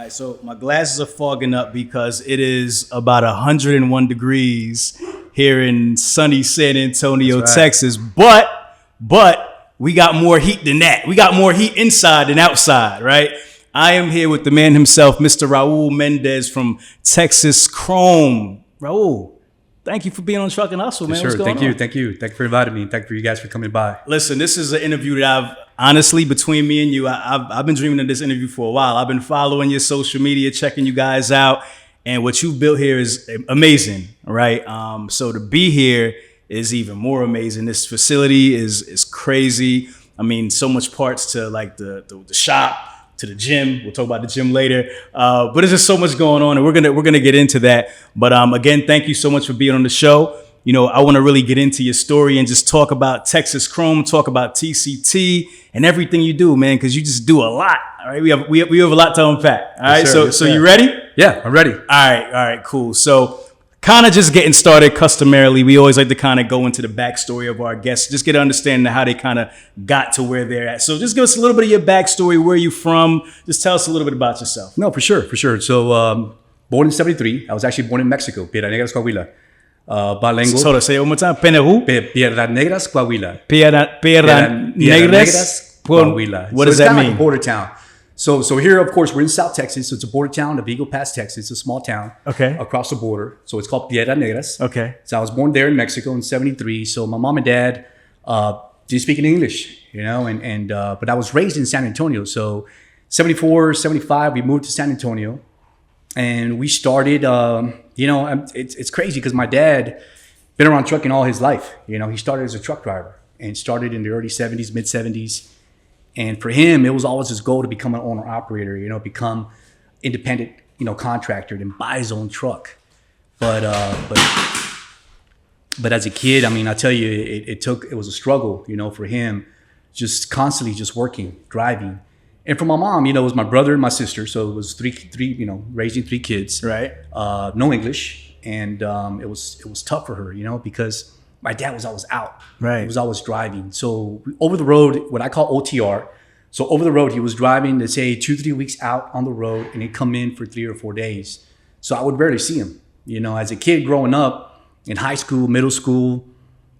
right, so my glasses are fogging up because it is about 101 degrees here in sunny San Antonio, Texas. But we got more heat than that. We got more heat inside than outside, right? I am here with the man himself, Mr. RAUL MENDEZ from Texas Chrome. RAUL, thank you for being on Truck and Hustle, man. Sure, thank you for inviting me. Thank you for you guys for coming by. Listen, this is an interview that I've honestly, between me and you, I've been dreaming of this interview for a while. I've been following your social media, checking you guys out, and what you've built here is amazing, right? So to be here is even more amazing. This facility is crazy. I mean, so much parts to like the shop, to the gym. We'll talk about the gym later. But there's just so much going on, and we're gonna get into that. But again, thank you so much for being on the show. You know, I want to really get into your story and just talk about Texas Chrome, talk about TCT and everything you do, man, because you just do a lot. All right, we have a lot to unpack. All right, so you ready? Yeah, I'm ready. All right, cool. So kind of just getting started customarily, we always like to kind of go into the backstory of our guests, just get an understanding of how they kind of got to where they're at. So just give us a little bit of your backstory, where you from. Just tell us a little bit about yourself. No, for sure. So born in 73. I was actually born in Mexico, Piedras Negras, Coahuila. Bilingual. So say it one more time. Penehu? Piedras Negras, Coahuila. Piedras Negras, Coahuila. What does that mean? Like a border town. So here, of course, we're in South Texas. So it's a border town of Eagle Pass, Texas. It's a small town. Okay. Across the border. So it's called Piedras Negras. Okay. So I was born there in Mexico in 73. So my mom and dad didn't speak any English, you know, but I was raised in San Antonio. So 74, 75, we moved to San Antonio. And we started, it's crazy because my dad been around trucking all his life. You know, he started as a truck driver and started in the early 70s, mid 70s. And for him, it was always his goal to become an owner operator, you know, become independent, contractor and buy his own truck. But as a kid, I mean, I tell you, it was a struggle, for him, just constantly just working, driving. And for my mom, it was my brother and my sister. So it was three, raising three kids. Right. No English. And it was tough for her, because my dad was always out. Right. He was always driving. So over the road, what I call OTR. So over the road, he was driving, let's say 2-3 weeks out on the road, and he'd come in for 3 or 4 days. So I would rarely see him. As a kid growing up in high school, middle school,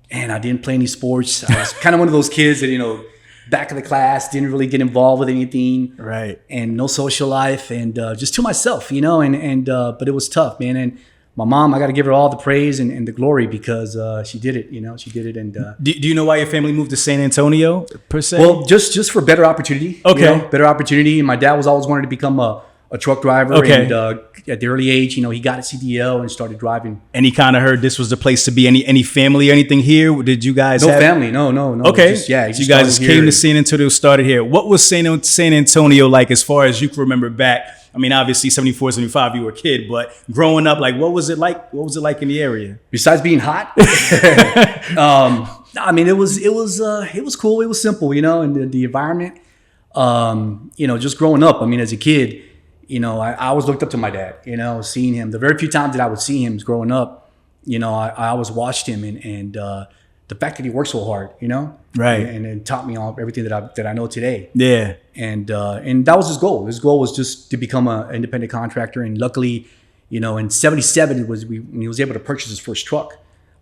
and I didn't play any sports. I was kind of one of those kids that, back of the class, didn't really get involved with anything. Right. And no social life, and just to myself, but it was tough, man. And my mom, I got to give her all the praise and the glory because she did it, she did it. And do you know why your family moved to San Antonio per se? Well, just for better opportunity. Okay. Better opportunity. And my dad was always wanted to become a truck driver. Okay. And at the early age, he got a CDL and started driving. And he kind of heard this was the place to be. Any family or anything here? Did you guys No have family. No. Okay. So you guys just came to San Antonio, started here. What was San Antonio like as far as you can remember back? I mean, obviously 74, 75, you were a kid, but growing up, like, what was it like? What was it like in the area? Besides being hot? I mean, it was cool. It was simple, and the environment, just growing up. I mean, as a kid, I always looked up to my dad, seeing him. The very few times that I would see him growing up, I always watched him and the fact that he worked so hard, Right. And taught me all everything that I know today. Yeah. And that was his goal. His goal was just to become an independent contractor. And luckily, in 77 when he was able to purchase his first truck.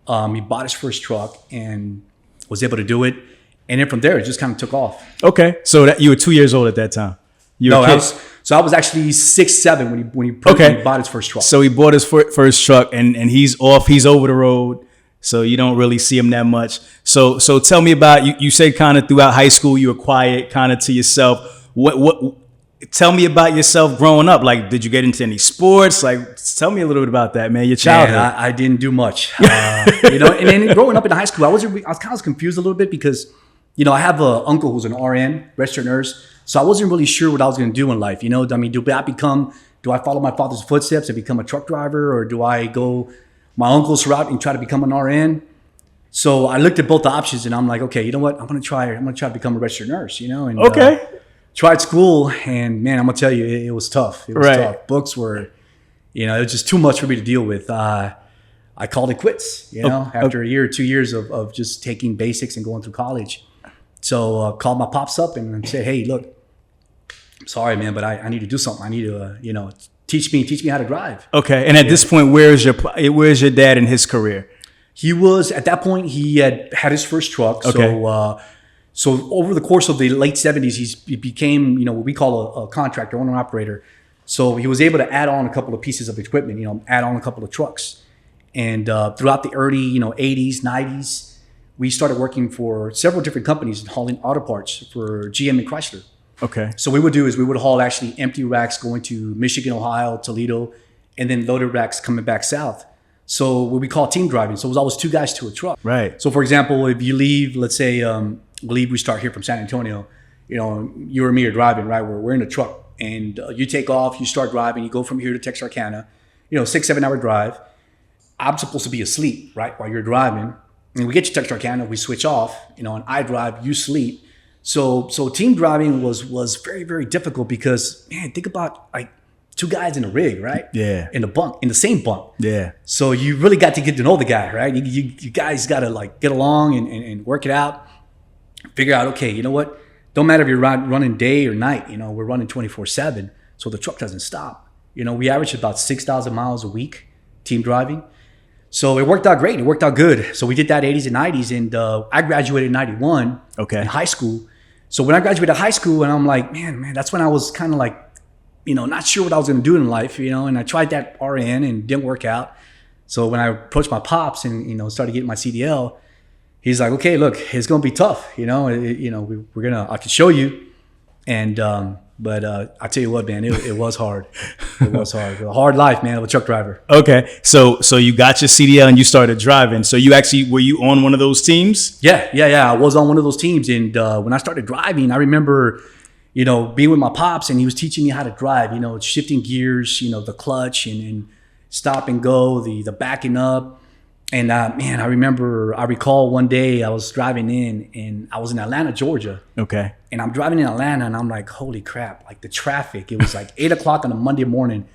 He bought his first truck and was able to do it. And then from there, it just kind of took off. Okay. So that you were 2 years old at that time. I was actually 6, 7 when he bought his first truck. So he bought his first truck and he's over the road. So you don't really see him that much. So tell me about, you said kind of throughout high school, you were quiet kind of to yourself. Tell me about yourself growing up. Like, did you get into any sports? Like, tell me a little bit about that, man, your childhood. Man, I didn't do much. And then growing up in high school, I was kind of confused a little bit because, I have an uncle who's an RN, registered nurse. So I wasn't really sure what I was going to do in life. I mean, do I follow my father's footsteps and become a truck driver, or do I go my uncle's route and try to become an RN? So I looked at both the options and I'm like, okay, you know what? I'm going to try to become a registered nurse, and okay. Tried school, and man, I'm going to tell you, it was tough. It was tough. Books were, it was just too much for me to deal with. I called it quits, after a year or 2 years of just taking basics and going through college. So called my pops up and said, hey, look, sorry, man, but I need to do something. I need to, teach me how to drive. Okay. And at this point, where's your dad in his career? He was, at that point, he had his first truck. Okay. So over the course of the late 70s, he became, what we call a contractor, owner operator. So he was able to add on a couple of pieces of equipment, add on a couple of trucks. And throughout the early, 80s, 90s, we started working for several different companies and hauling auto parts for GM and Chrysler. Okay. So what we would do is we would haul actually empty racks going to Michigan, Ohio, Toledo, and then loaded racks coming back south. So what we call team driving. So it was always 2 guys to a truck. Right. So for example, if you leave, let's say, we start here from San Antonio, you or me are driving, right? We're in a truck and you take off, you start driving, you go from here to Texarkana, 6-7 hour drive. I'm supposed to be asleep, right? While you're driving. And we get to Texarkana, we switch off, and I drive, you sleep. So team driving was very, very difficult because, man, think about like 2 guys in a rig, right? Yeah. In the same bunk. Yeah. So you really got to get to know the guy, right? You guys got to like get along and work it out. Figure out, okay, you know what? Don't matter if you're running day or night, we're running 24/7. So the truck doesn't stop. We average about 6,000 miles a week team driving. So it worked out great. It worked out good. So we did that 80s and 90s. And I graduated in 91 in high school. So when I graduated high school, and I'm like, man, that's when I was kind of like, not sure what I was going to do in life, and I tried that RN and didn't work out. So when I approached my pops and, started getting my CDL, he's like, okay, look, it's going to be tough. I can show you. And, but I tell you what, man, it was hard. It was hard. A hard life, man, of a truck driver. Okay. So you got your CDL and you started driving. So were you on one of those teams? Yeah. I was on one of those teams. And when I started driving, I remember, being with my pops and he was teaching me how to drive, shifting gears, the clutch and stop and go, the backing up. And I recall one day I was driving in and I was in Atlanta, Georgia. Okay. And I'm driving in Atlanta and I'm like, holy crap, like the traffic. It was like 8 o'clock on a Monday morning.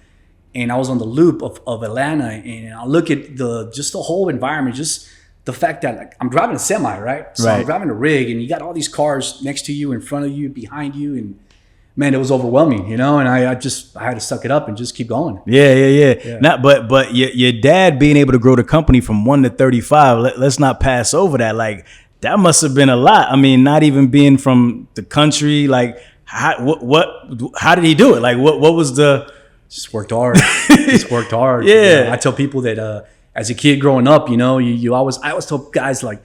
And I was on the loop of Atlanta and I look at the whole environment, just the fact that like I'm driving a semi, right? So I'm driving a rig and you got all these cars next to you, in front of you, behind you. And man, it was overwhelming, and I had to suck it up and just keep going. Yeah. But your dad being able to grow the company from 1 to 35, let's not pass over that. Like that must have been a lot. I mean, not even being from the country, like how did he do it? Like what was the? Just worked hard. Yeah. I tell people that as a kid growing up, I always tell guys like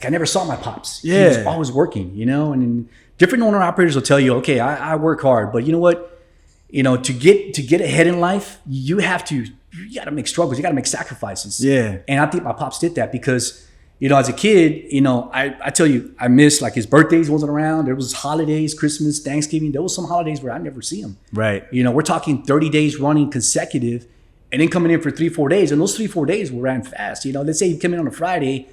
I never saw my pops. Yeah. He was always working, and different owner operators will tell you, okay, I work hard, but you know what? To get ahead in life, you got to make struggles. You got to make sacrifices. Yeah. And I think my pops did that because, as a kid, I tell you, I missed like his birthdays wasn't around. There was holidays, Christmas, Thanksgiving. There was some holidays where I never see him. Right. We're talking 30 days running consecutive and then coming in for 3-4 days. And those 3-4 days were ran fast. Let's say you come in on a Friday,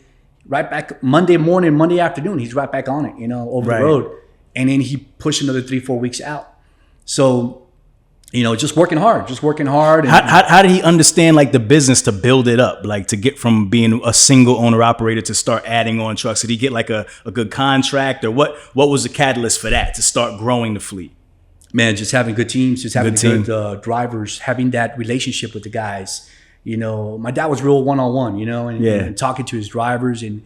right back Monday morning, Monday afternoon, he's right back on it, over the road. And then he pushed another 3-4 weeks out. So, just working hard. And how did he understand like the business to build it up, like to get from being a single owner operator to start adding on trucks? Did he get like a good contract, or what was the catalyst for that to start growing the fleet? Man, just having good teams, just having good drivers, having that relationship with the guys. My dad was real one-on-one, and talking to his drivers and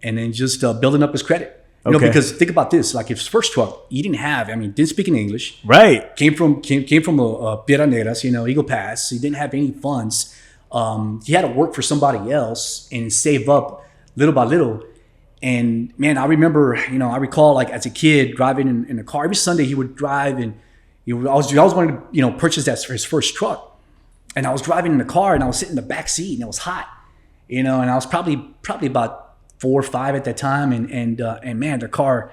then just building up his credit. Because think about this, like his first truck, he didn't speak in English. Right. Came from Piedras, Eagle Pass. He didn't have any funds. He had to work for somebody else and save up little by little. And man, I recall like as a kid driving in a car. Every Sunday he would drive and I always wanted to, purchase that for his first truck. And I was driving in the car and I was sitting in the back seat and it was hot, and I was probably about 4 or 5 at that time, and man, the car,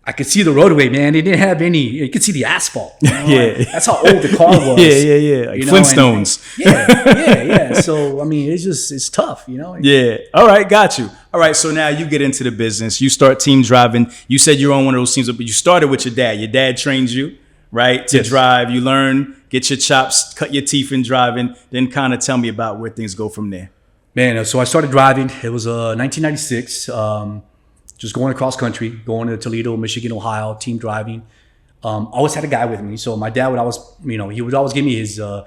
I could see the roadway, man. It didn't have any. You could see the asphalt. That's how old the car was. Yeah. Like Flintstones. Yeah. So it's tough, Yeah. All right, got you. All right, so now you get into the business. You start team driving. You said you're on one of those teams, but you started with your dad. Your dad trained you, right, to drive. You learn, get your chops, cut your teeth in driving. Then kind of tell me about where things go from there. Man, so I started driving. It was 1996. Just going across country, going to Toledo, Michigan, Ohio, team driving. Always had a guy with me. So my dad would always, he would always give me his, I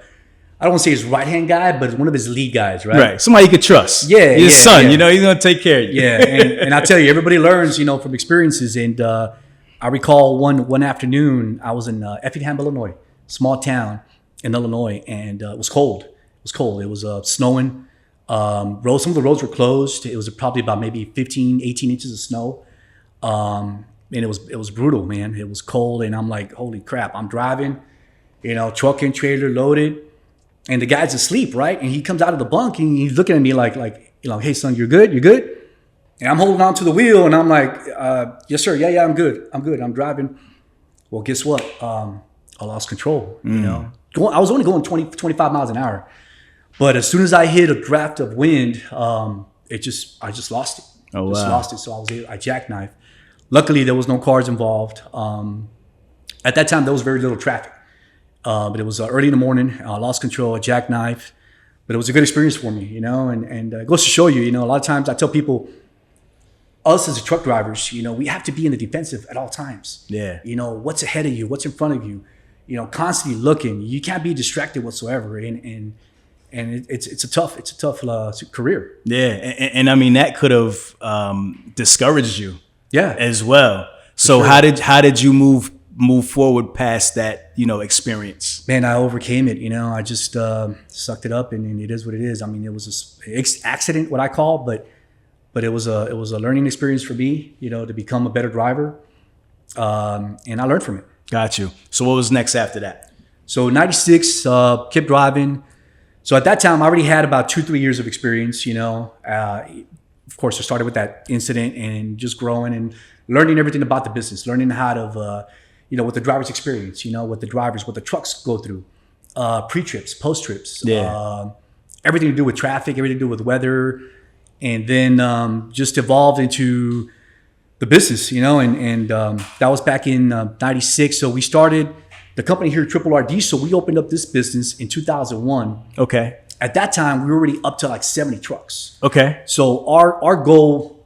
don't want to say his right-hand guy, but one of his lead guys, right? Right. Somebody you could trust. Yeah. His son, he's going to take care of you. Yeah. And I tell you, everybody learns, from experiences. And I recall one afternoon, I was in Effingham, Illinois, small town in Illinois, and it was cold. It was snowing. Some of the roads were closed. It was probably about maybe 15, 18 inches of snow. And it was brutal, man. It was cold. And I'm like, holy crap, I'm driving, truck and trailer loaded. And the guy's asleep, right? And he comes out of the bunk and he's looking at me like, hey son, you're good? And I'm holding on to the wheel and I'm like, yes sir, yeah, I'm good. I'm driving. Well, guess what? I lost control, I was only going 20, 25 miles an hour. But as soon as I hit a draft of wind, I just lost it. Oh, wow. Lost it. So I jackknifed. Luckily, there was no cars involved. At that time, there was very little traffic. But it was early in the morning. I lost control, I jackknifed. But it was a good experience for me, and it goes to show you, a lot of times I tell people, us as truck drivers, we have to be in the defensive at all times. Yeah. What's ahead of you, what's in front of you, constantly looking. You can't be distracted whatsoever. And it's a tough career. Yeah. And I mean, that could have discouraged you. Yeah. As well. So sure. How did you move forward past that, experience? Man, I overcame it. I just sucked it up, and it is what it is. I mean, it was an accident, what I call, but it was a learning experience for me, to become a better driver, and I learned from it. Got you. So what was next after that? So 96, kept driving. So at that time, I already had about 2-3 years of experience. Of course, I started with that incident and just growing and learning everything about the business, learning how to what the driver's experience, what the trucks go through, pre-trips, post-trips, everything to do with traffic, everything to do with weather, and then just evolved into the business, and that was back in 96. So we started the company here, Triple R Diesel. We opened up this business in 2001. Okay. At that time, we were already up to like 70 trucks. Okay. So our goal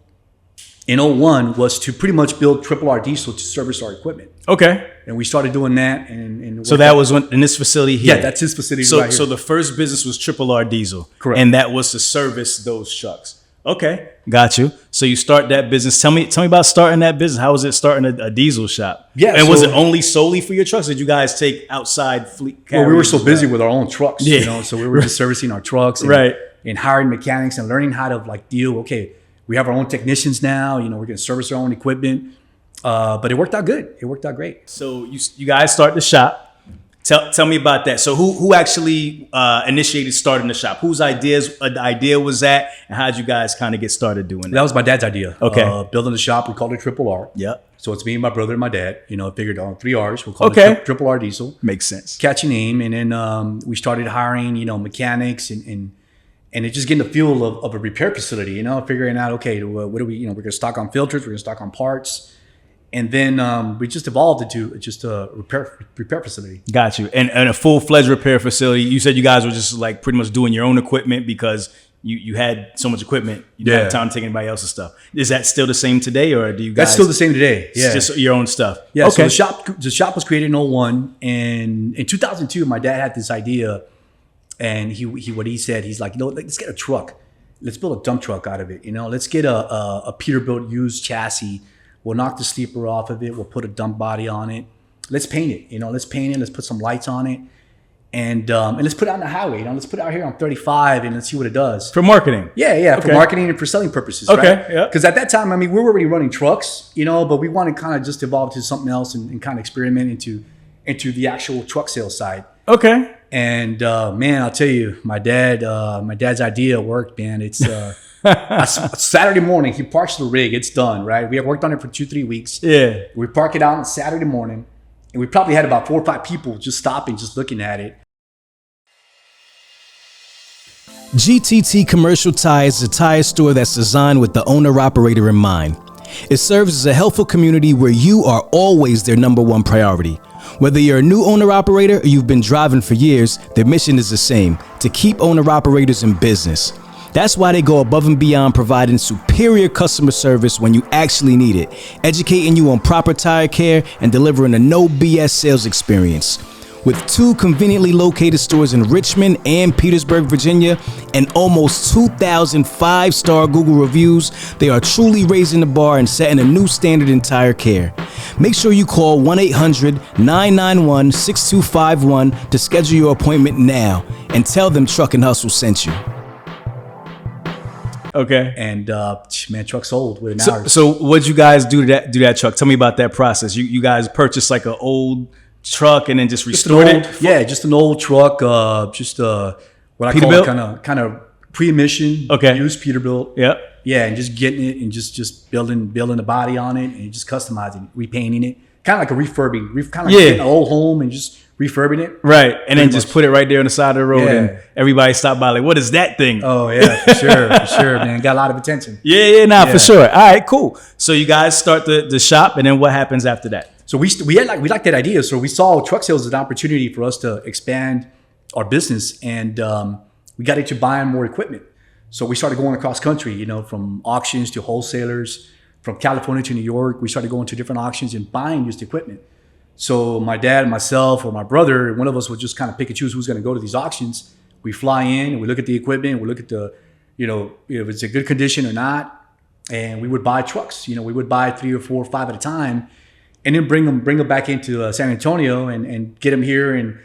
in 01 was to pretty much build Triple R Diesel to service our equipment. Okay. And we started doing that. And so that was in this facility here? Yeah, that's his facility right here. So the first business was Triple R Diesel. Correct. And that was to service those trucks. Okay. Got you. So you start that business. Tell me about starting that business. How was it starting a diesel shop? Yeah. And was it only solely for your trucks? Or did you guys take outside fleet carriers? Well, we were so busy with our own trucks, Yeah. So we were just servicing our trucks and hiring mechanics and learning how to deal. Okay, we have our own technicians now. We're going to service our own equipment. But it worked out good. It worked out great. So you guys start the shop. Tell me about that. So who actually initiated starting the shop? Whose the idea was that, and how did you guys kind of get started doing that? That was my dad's idea. Okay. Building the shop, we called it Triple R. Yep. So it's me and my brother and my dad. Figured on 3 R's. We'll call it Triple R Diesel. Makes sense. Catchy name, and then we started hiring, mechanics and it's just getting the feel of a repair facility. Figuring out, okay, what do we, we're going to stock on filters, we're going to stock on parts. And then we just evolved into just a repair facility. Got you. And a full-fledged repair facility. You said you guys were just like pretty much doing your own equipment because you had so much equipment. You didn't have time to take anybody else's stuff. Is that still the same today, or do you guys? That's still the same today. Yeah. It's just your own stuff. Yeah. Okay. So the shop was created in 01. And in 2002, my dad had this idea. And what he said, he's like, let's get a truck. Let's build a dump truck out of it. Let's get a Peterbilt used chassis. We'll knock the sleeper off of it. We'll put a dump body on it. Let's paint it. Let's paint it. Let's put some lights on it, and let's put it on the highway. Let's put it out here on 35 and let's see what it does for marketing. Yeah, okay. For marketing and for selling purposes. Okay, right? Yeah. Because at that time, we were already running trucks, but we want to kind of just evolve to something else and kind of experiment into the actual truck sales side. Okay. And man, I'll tell you, my dad's idea worked, man. It's Saturday morning, he parks the rig. It's done, right? We have worked on it for 2-3 weeks. Yeah. We park it out on Saturday morning, and we probably had about 4 or 5 people just stopping, just looking at it. GTT Commercial Tires is a tire store that's designed with the owner-operator in mind. It serves as a helpful community where you are always their #1 priority. Whether you're a new owner-operator or you've been driving for years, their mission is the same: to keep owner-operators in business. That's why they go above and beyond, providing superior customer service when you actually need it, educating you on proper tire care and delivering a no BS sales experience. With 2 conveniently located stores in Richmond and Petersburg, Virginia, and almost 2,000 5-star Google reviews, they are truly raising the bar and setting a new standard in tire care. Make sure you call 1-800-991-6251 to schedule your appointment now and tell them Truck and Hustle sent you. Okay. And man, truck sold within hours. So what'd you guys do to that truck? Tell me about that process. You guys purchased like an old truck and then just restored it? Yeah, just an old truck. Just what I Peterbilt? call kind of pre-emission. Okay. Used Peterbilt. Yep. Yeah, and just getting it and just building the body on it and just customizing, repainting it, kind of like a refurbing. Kind of like getting an old home and just refurbing it. Right, and then just put it right there on the side of the road, and everybody stop by like, "What is that thing?" Oh yeah, for sure, man. Got a lot of attention. Yeah, for sure. All right, cool. So you guys start the shop, and then what happens after that? So we liked that idea. So we saw truck sales as an opportunity for us to expand our business, and we got into buying more equipment. So we started going across country, from auctions to wholesalers, from California to New York. We started going to different auctions and buying used equipment. So my dad, myself, or my brother, one of us would just kind of pick and choose who's going to go to these auctions. We fly in and we look at the equipment. We look at the, if it's a good condition or not. And we would buy trucks. We would buy 3 or 4 or 5 at a time, and then bring them back into San Antonio and get them here and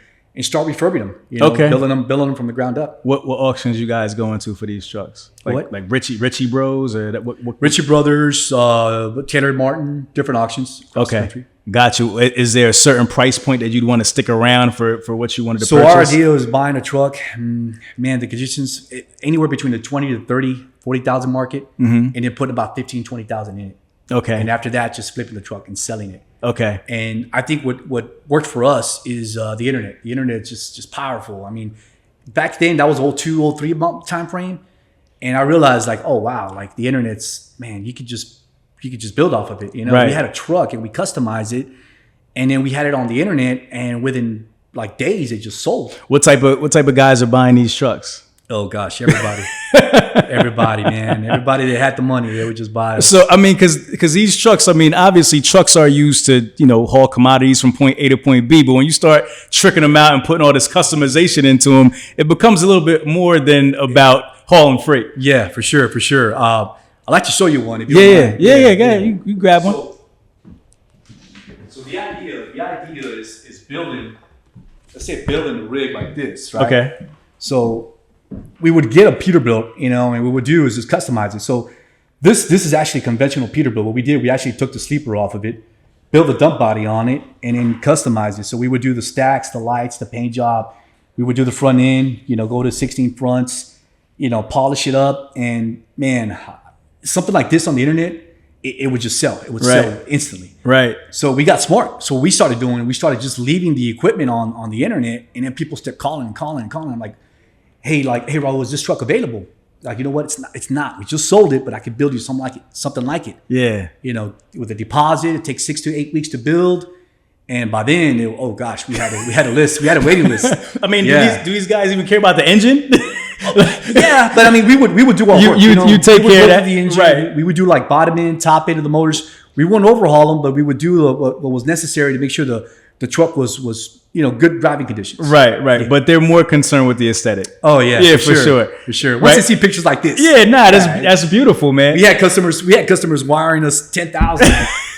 start refurbing them. Building them from the ground up. What auctions you guys going to for these trucks? Like Richie Bros or what? Richie Brothers, Taylor Martin, different auctions across the country. Got you. Is there a certain price point that you'd want to stick around for what you wanted to purchase? So our idea is buying a truck, man, the conditions, anywhere between the 20 to 30, 40,000 market, and then putting about 15, 20,000 in it. Okay. And after that, just flipping the truck and selling it. Okay. And I think what worked for us is the internet. The internet is just powerful. I mean, back then that was 02, 03 time frame. And I realized like, oh wow, like the internet's, man, you could just build off of it. Right. We had a truck and we customized it, and then we had it on the internet, and within like days it just sold. What type of guys are buying these trucks? Oh gosh, everybody. Everybody, man. Everybody that had the money, they would just buy it. So, I mean, because these trucks, I mean, obviously trucks are used to, haul commodities from point A to point B. But when you start tricking them out and putting all this customization into them, it becomes a little bit more than about hauling freight. Yeah, for sure. I'd like to show you one. If you Yeah. don't mind. Go ahead. You grab one. So the idea is building, let's say building a rig like this, right? Okay. So we would get a Peterbilt, and what we would do is just customize it. So this is actually conventional Peterbilt. What we did, we actually took the sleeper off of it, built a dump body on it, and then customized it. So we would do the stacks, the lights, the paint job. We would do the front end, go to 16 fronts, polish it up. And man, something like this on the internet, it would just sell. It would sell instantly. Right. So we got smart. So we started just leaving the equipment on the internet, and then people started calling. I'm like, hey, Raul, is this truck available? Like, you know what? It's not. We just sold it, but I could build you something like it. Yeah. With a deposit, it takes 6 to 8 weeks to build. And by then, oh gosh, we had a list. We had a waiting list. I mean, do these guys even care about the engine? Yeah, but I mean, we would do our work. You take care of that, the engine. right? We would do like bottom end, top end of the motors. We wouldn't overhaul them, but we would do what was necessary to make sure the truck was good driving conditions. Right. Yeah. But they're more concerned with the aesthetic. Oh yeah, for sure. Once they see pictures like this, that's beautiful, man. We had customers wiring us 10,000.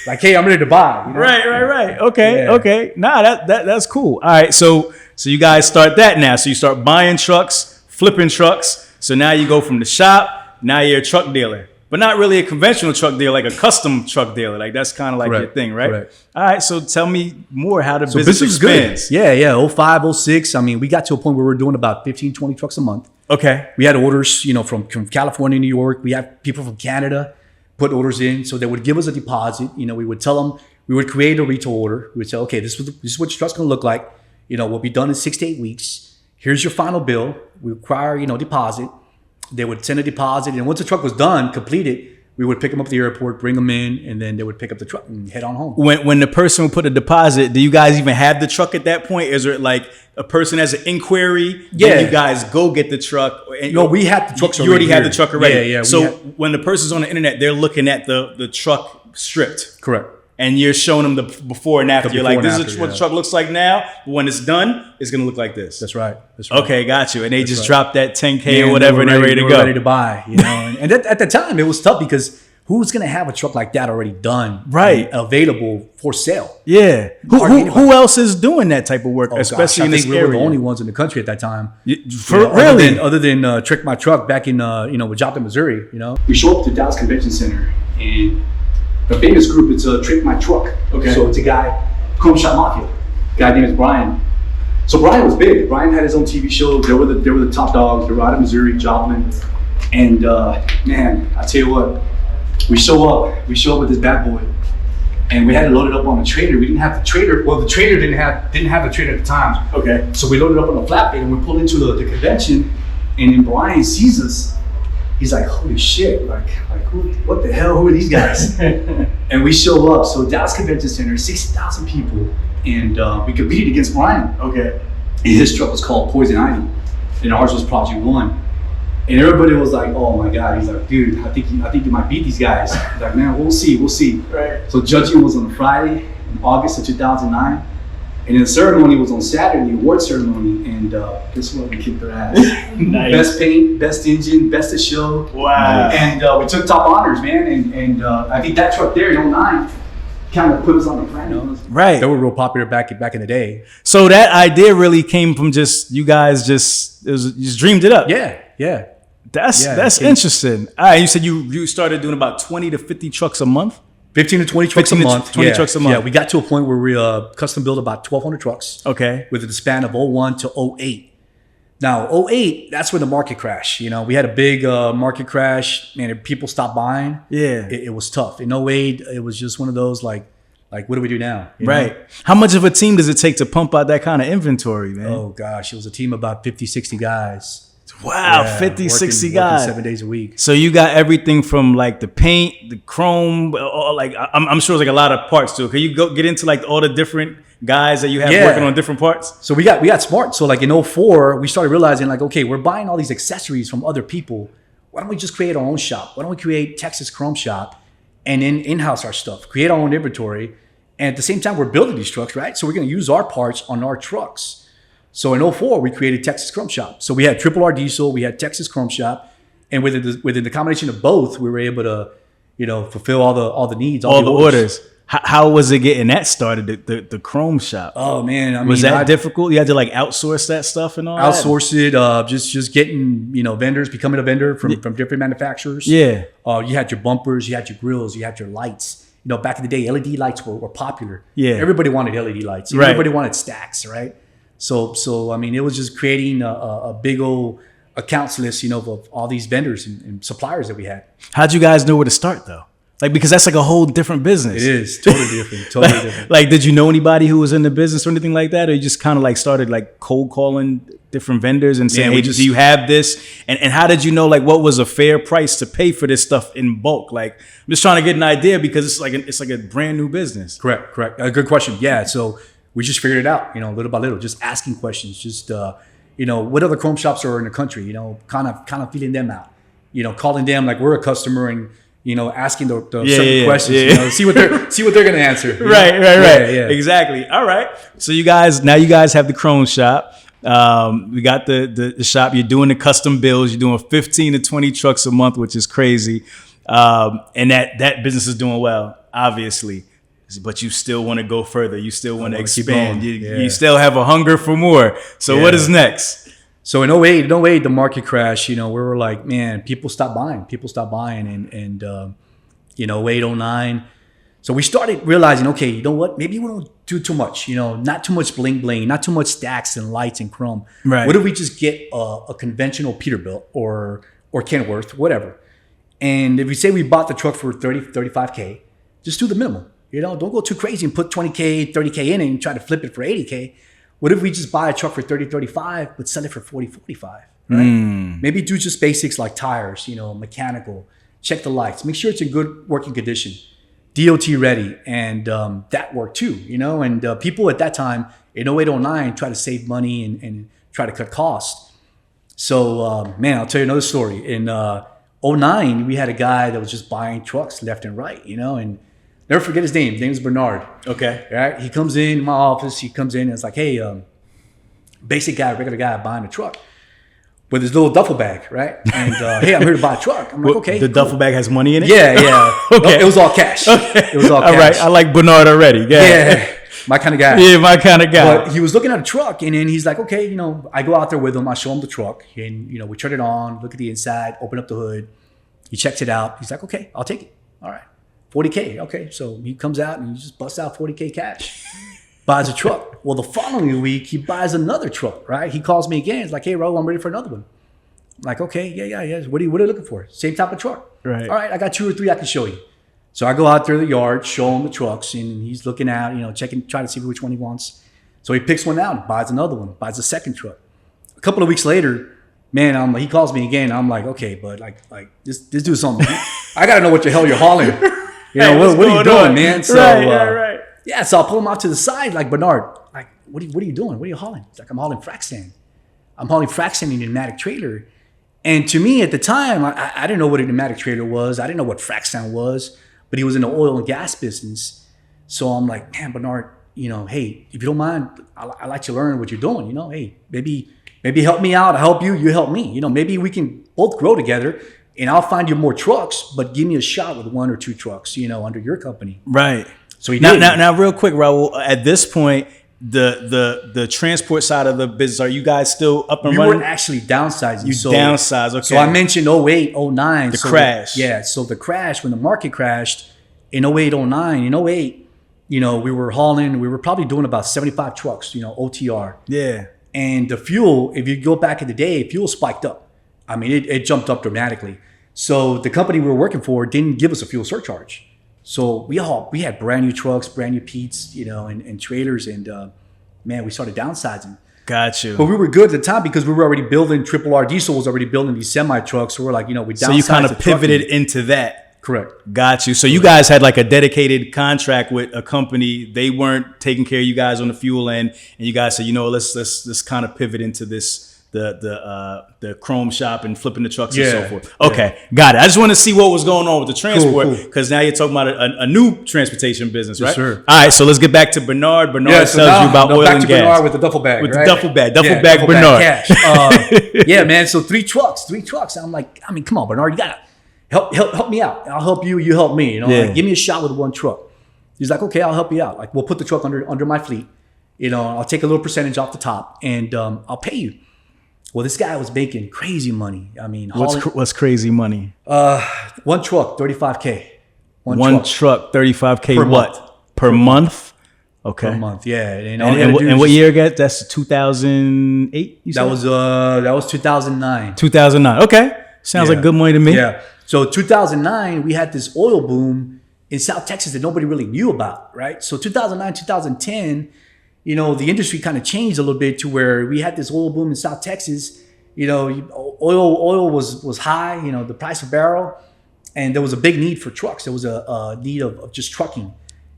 Like, hey, I'm ready to buy. Right. Okay. Nah, that's cool. All right, so you guys start that now. So you start buying trucks, flipping trucks. So now you go from the shop. Now you're a truck dealer, but not really a conventional truck dealer, like a custom truck dealer. Like that's kind of like your thing, right? Correct. All right. So tell me more how the business is expands. Good. Yeah. 05, 06. I mean, we got to a point where we're doing about 15, 20 trucks a month. Okay. We had orders, from California, New York. We had people from Canada put orders in. So they would give us a deposit. We would tell them, we would create a retail order. We would say, okay, this is what your truck's going to look like. We'll be done in 6 to 8 weeks. Here's your final bill. We require, deposit. They would send a deposit. And once the truck was done, completed, We would pick them up at the airport, bring them in, and then they would pick up the truck and head on home. When the person would put a deposit, do you guys even have the truck at that point? Is it like a person has an inquiry? Yeah. Then you guys go get the truck. And No, we had the trucks You already already had the here. truck already. Yeah, yeah. So when the person's on the internet, they're looking at the truck stripped. Correct. And you're showing them the before and after. The You're like, before this and is after, what the truck looks like now. But when it's done, it's going to look like this. That's right. That's right. Okay, got you. And they just right. dropped that 10K Yeah, or whatever, and they're ready to they go. were ready to buy, you know. And at the time, it was tough because who's going to have a truck like that already done, Right. and available for sale? Yeah. Hardly anybody. Who else is doing that type of work, Oh, especially gosh, in I this think we area? were the only ones in the country at that time. Really? Other than Trick My Truck back in with Joplin, Missouri. You know, we show up to Dallas Convention Center, and the famous group is Trick My Truck. Okay. So it's a guy, Chrome Shop Mafia. Guy named is Brian. So Brian was big. Brian had his own TV show. They were the top dogs. They were out of Missouri, Joplin, and man, I tell you what, we show up with this bad boy. And we had to load it up on the trailer. We didn't have the trailer. Well, the trailer didn't have the trailer at the time. Okay. So we loaded up on a flatbed and we pulled into the convention. And then Brian sees us. He's like, "Holy shit! Like what the hell? Who are these guys?" And we show up. So Dallas Convention Center, 60,000 people, and we competed against Brian. Okay. And his truck was called Poison Ivy, and ours was Project One. And everybody was like, "Oh my God!" He's like, "Dude, I think you might beat these guys." He's like, "Man, we'll see." Right. So judging was on Friday in August of 2009, and then the ceremony was on Saturday, the award ceremony, and guess what? We kicked their ass. Nice. Best paint, best engine, best of show. Wow. And we took top honors, man. And I think that truck there in 09 kind of put us on the planet. Right. They were real popular back in the day. So that idea really came from just you guys you just dreamed it up. Yeah. That's interesting. All right, you said you started doing about 20 to 50 trucks a month? 15 to 20 trucks 15 a to month. 20 trucks a month. Yeah, we got to a point where we custom built about 1,200 trucks. Okay. With the span of 01 to 08. Now, 08, that's when the market crashed. You know, we had a big market crash, and people stopped buying. Yeah. It was tough. In 08, it was just one of those like what do we do now? You Right. know? How much of a team does it take to pump out that kind of inventory, man? Oh, gosh. It was a team of about 50, 60 guys. Wow, Yeah, 50, 60 working guys. 7 days a week. So you got everything from like the paint, the chrome, all, like I'm sure there's like a lot of parts to it. Can you get into like all the different guys that you have working on different parts? So we got smart. So like in 04, we started realizing like, okay, we're buying all these accessories from other people. Why don't we just create our own shop? Why don't we create Texas Chrome Shop and then in-house our stuff, create our own inventory. And at the same time, we're building these trucks, right? So we're going to use our parts on our trucks. So in 04, we created Texas Chrome Shop. So we had Triple R Diesel, we had Texas Chrome Shop, and within the combination of both, we were able to, fulfill all the needs, all the orders. How was it getting that started? The Chrome Shop. Oh man, I mean, was that difficult? You had to like outsource that stuff and all. Outsource it, just getting vendors, becoming a vendor from different manufacturers. Yeah. You had your bumpers, you had your grills, you had your lights. Back in the day, LED lights were popular. Yeah. Everybody wanted LED lights. Right. Everybody wanted stacks, right? So I mean, it was just creating a big old accounts list, of all these vendors and suppliers that we had. How'd you guys know where to start though? Like, because that's like a whole different business. It is totally different. Totally different. Like, did you know anybody who was in the business or anything like that? Or you just kind of like started like cold calling different vendors and saying, hey, do you have this? And how did you know like what was a fair price to pay for this stuff in bulk? Like, I'm just trying to get an idea because it's like a brand new business. Correct. Good question. Yeah. So we just figured it out, little by little, just asking questions, just, what other chrome shops are in the country, kind of feeling them out, calling them like we're a customer and, asking the certain questions, see what they're going to answer. Right. Yeah. Exactly. All right. So you guys have the Chrome Shop. We got the shop. You're doing the custom builds. You're doing 15 to 20 trucks a month, which is crazy. And that business is doing well, obviously. But you still want to go further. You still want to expand. You still have a hunger for more. So what is next? So in 08, the market crash, we were like, man, people stopped buying. And 08, 09. So we started realizing, okay, you know what? Maybe we don't do too much, not too much bling bling, not too much stacks and lights and chrome. Right. What if we just get a conventional Peterbilt or Kenworth, whatever. And if we say we bought the truck for 35K, just do the minimum. Don't go too crazy and put 20K, 30K in it and try to flip it for 80K. What if we just buy a truck for 30, 35, but sell it for 40, 45, right? Maybe do just basics like tires, mechanical, check the lights, make sure it's in good working condition, DOT ready, and that worked too, you know. And people at that time in 08, 09 try to save money and try to cut costs. So man, I'll tell you another story. In 09, we had a guy that was just buying trucks left and right, you know, and never forget his name. His name is Bernard. Okay. Right? He comes in my office. He comes in and it's like, hey, basic guy, regular guy buying a truck with his little duffel bag, right? And hey, I'm here to buy a truck. I'm like, okay. The duffel bag has money in it? Yeah, yeah. Okay. It was all cash. Okay. It was all cash. All right. I like Bernard already. Yeah. My kind of guy. Yeah, my kind of guy. But he was looking at a truck, and then he's like, okay, you know, I go out there with him. I show him the truck, and, you know, we turn it on, look at the inside, open up the hood. He checks it out. He's like, okay, I'll take it. All right. 40K. Okay. So he comes out and he just busts out 40K cash, buys a truck. Well, the following week, he buys another truck, right? He calls me again. He's like, hey, Raul, I'm ready for another one. I'm like, okay, yeah. What are you looking for? Same type of truck. Right. All right. I got 2 or 3 I can show you. So I go out there to the yard, show him the trucks, and he's looking out, you know, checking, trying to see which one he wants. So he picks one out and buys another one, buys a second truck. A couple of weeks later, man, he calls me again. I'm like, okay, but like this dude's something. I gotta know what the hell you're hauling. You know, Hey, what are you doing, man? So right. yeah, so I'll pull him out to the side, like, Bernard, like, what are you doing? What are you hauling? He's like, I'm hauling frac sand. I'm hauling frac sand in a pneumatic trailer. And to me at the time, I didn't know what a pneumatic trailer was. I didn't know what frac sand was. But he was in the oil and gas business. So I'm like, man, Bernard, you know, hey, if you don't mind, I like to learn what you're doing. You know, hey, maybe help me out. I help you, you help me. You know, maybe we can both grow together and I'll find you more trucks, but give me a shot with 1 or 2 trucks, you know, under your company. Right. So he did. Now, real quick, Raul, at this point, the transport side of the business, are you guys still up and running? We were actually downsizing. You downsized, okay. So I mentioned 08, 09. The crash. So the crash, when the market crashed in 08, 09, in 08, you know, we were probably doing about 75 trucks, you know, OTR. Yeah. And the fuel, if you go back in the day, fuel spiked up. I mean, it jumped up dramatically. So the company we were working for didn't give us a fuel surcharge. So we had brand new trucks, brand new Pete's, you know, and trailers, and man, we started downsizing. Got you. But we were good at the time because we were already building, Triple R Diesel was already building these semi trucks. So we're like, you know, we downsized. So you kind of pivoted trucking. into that. Correct. Got you. So you guys had like a dedicated contract with a company. They weren't taking care of you guys on the fuel end, and you guys said, you know, let's kind of pivot into this. The chrome shop and flipping the trucks and so forth. Okay, got it. I just want to see what was going on with the transport because now you're talking about a new transportation business, right? Yes, sir. All right, so let's get back to Bernard. Bernard tells you about oil and gas. Bernard with the duffel bag, with right? the duffel bag, Bernard. Cash. Yeah, man. So 3 trucks. I'm like, I mean, come on, Bernard, you gotta help me out. I'll help you. You help me. You know, like, give me a shot with 1 truck. He's like, okay, I'll help you out. Like, we'll put the truck under my fleet. You know, I'll take a little percentage off the top, and I'll pay you. Well, this guy was making crazy money. I mean, what's crazy money? 1 truck, 35K. One truck, 35K. Per what? month. Per month? Okay. Per month, yeah. And what year again? That's 2008. You said? That was 2009. 2009. Okay, sounds like good money to me. Yeah. So 2009, we had this oil boom in South Texas that nobody really knew about, right? So 2009, 2010. You know, the industry kind of changed a little bit to where we had this oil boom in South Texas. You know, oil was high, you know, the price of barrel, and there was a big need for trucks. There was a need of just trucking.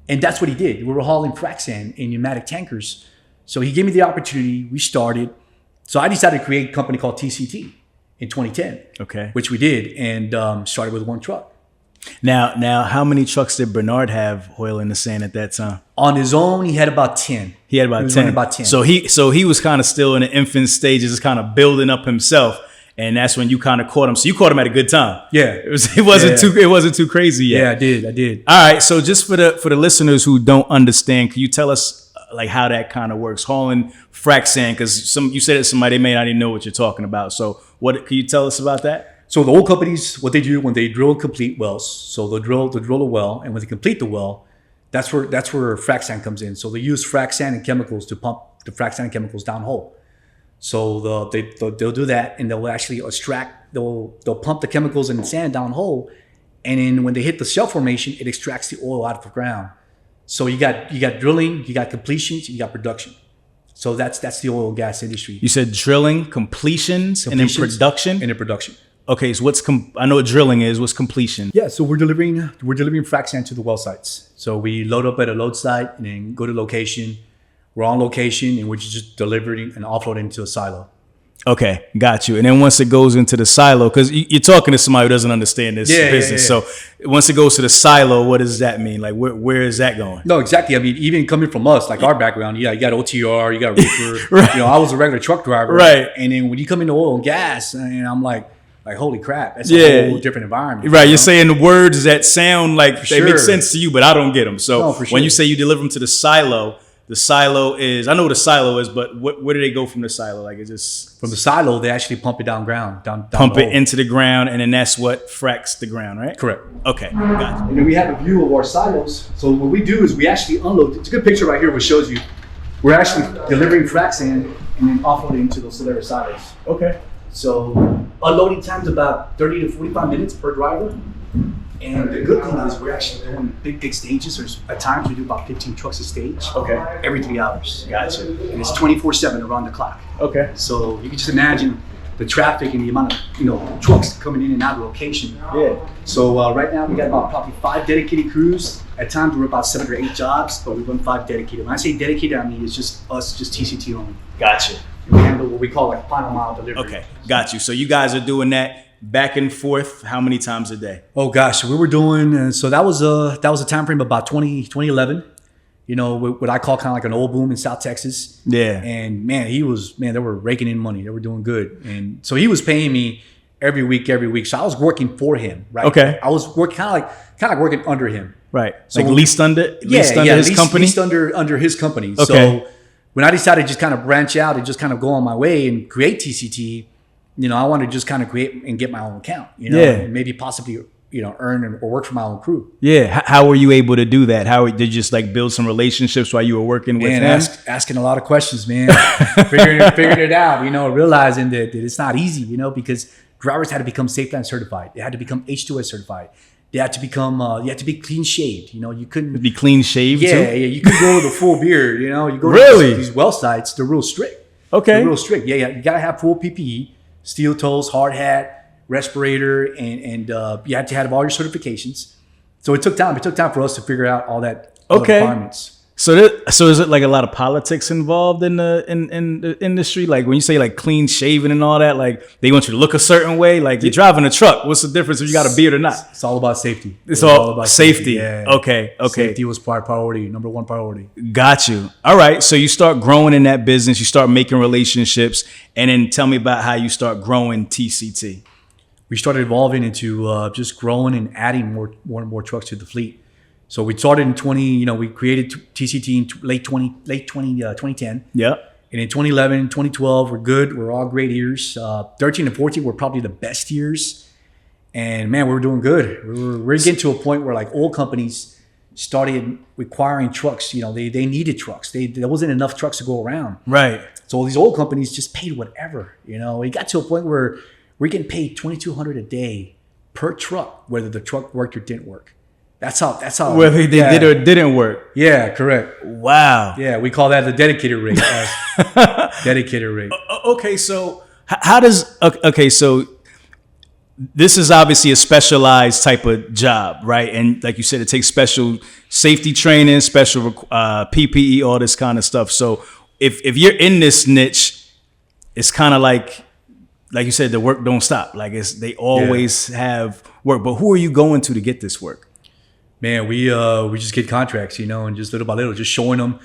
And that's what he did. We were hauling frac sand in pneumatic tankers. So he gave me the opportunity. We started. So I decided to create a company called TCT in 2010. Okay. Which we did, and started with 1 truck. Now, how many trucks did Bernard have oiling the sand at that time? On his own, he had about 10. He had about 10. So he was kind of still in the infant stages, just kind of building up himself, and that's when you kind of caught him. So you caught him at a good time. Yeah, it wasn't too crazy yet. Yeah, I did. All right. So just for the listeners who don't understand, can you tell us like how that kind of works, hauling frac sand? Because you said it to somebody, they may not even know what you're talking about. So can you tell us about that? So the oil companies, what they do when they drill and complete wells, so they'll drill a well, and when they complete the well, that's where frac sand comes in. So they use frac sand and chemicals to pump the frac sand and chemicals downhole. So they'll do that, and they'll actually they'll pump the chemicals and sand downhole, and then when they hit the shell formation, it extracts the oil out of the ground. So you got drilling, you got completions, you got production. So that's the oil and gas industry. You said drilling, completions, and then production? And then production. Okay, so I know what drilling is. What's completion? Yeah, so we're delivering frac sand to the well sites. So we load up at a load site and then go to location. We're on location and we're just delivering and offloading to a silo. Okay, got you. And then once it goes into the silo, because you're talking to somebody who doesn't understand this business. Yeah. So once it goes to the silo, what does that mean? Like, where is that going? No, exactly. I mean, even coming from us, like our background, you got OTR, you got reefer. Right. You know, I was a regular truck driver. Right. And then when you come into oil and gas, and I'm like, holy crap, that's a whole different environment. Right, you're saying the words that sound like they make sure. sense to you, but I don't get them. So No, for sure. when you say you deliver them to the silo is, I know what a silo is, but where do they go from the silo? Like, it's just From the silo, they actually pump it down ground, down pump the it hole. into the ground, and then that's what fracks the ground, right? Correct. Okay, gotcha. And then we have a view of our silos. So what we do is we actually unload. It's a good picture right here which shows you we're actually delivering frac sand and then offloading into those Solera silos. Okay. So unloading time's about 30 to 45 minutes per driver. And the good thing is we're actually doing big stages. There's at times we do about 15 trucks a stage. Okay. Every 3 hours. Gotcha. And it's 24/7 around the clock. Okay. So you can just imagine the traffic and the amount of trucks coming in and out of location. Yeah. So right now we got about probably 5 dedicated crews. At times we're about 7 or 8 jobs, but we run 5 dedicated. When I say dedicated, I mean it's just us, just TCT only. Gotcha. We handle what we call like final mile delivery. Okay, got you. So you guys are doing that back and forth how many times a day? Oh gosh, we were doing so that was a time frame about 2011. You know, what I call kind of like an oil boom in South Texas. Yeah. And man, they were raking in money. They were doing good. And so he was paying me every week. So I was working for him, right? Okay. I was working kind of like working under him. Right. So like leased under his company? Leased under his company. Okay. So when I decided to just kind of branch out and just kind of go on my way and create TCT, you know, I wanted to just kind of create and get my own account, you know, and maybe possibly, you know, earn or work for my own crew. Yeah. How were you able to do that? How did you just like build some relationships while you were working with him? Asking a lot of questions, man. figuring it out, you know, realizing that it's not easy, you know, because drivers had to become Safeline certified. They had to become H2S certified. They had to become, you had to be clean shaved. You know, you couldn't be clean shaved too? Yeah, you couldn't go with a full beard. You know, you go really? to these well sites, they're real strict. Okay. They're real strict. Yeah. You got to have full PPE, steel toes, hard hat, respirator, and you had to have all your certifications. So it took time. It took time for us to figure out all that requirements. So is it like a lot of politics involved in the industry? Like when you say like clean shaven and all that, like they want you to look a certain way. Like you're driving a truck. What's the difference if you got a beard or not? It's all about safety. It's all about safety. Yeah. Okay. Safety was priority, number one priority. Got you. All right. So you start growing in that business. You start making relationships, and then tell me about how you start growing TCT. We started evolving into just growing and adding more trucks to the fleet. So we started in we created TCT in late 2010. Yeah. And in 2011, 2012, we're good. We're all great years. 13 and 14 were probably the best years. And man, we were doing good. We're getting to a point where like oil companies started requiring trucks. You know, they needed trucks. There wasn't enough trucks to go around. Right. So these oil companies just paid whatever. You know, it got to a point where we're getting paid $2,200 a day per truck, whether the truck worked or didn't work. That's how. Whether they did or didn't work. Yeah, correct. Wow. Yeah, we call that the dedicated rate. Dedicated rate. Okay, so how does? Okay, so this is obviously a specialized type of job, right? And like you said, it takes special safety training, special PPE, all this kind of stuff. So if you're in this niche, it's kind of like you said, the work don't stop. Like they always have work. But who are you going to get this work? Man, we just get contracts, you know, and just little by little, just showing them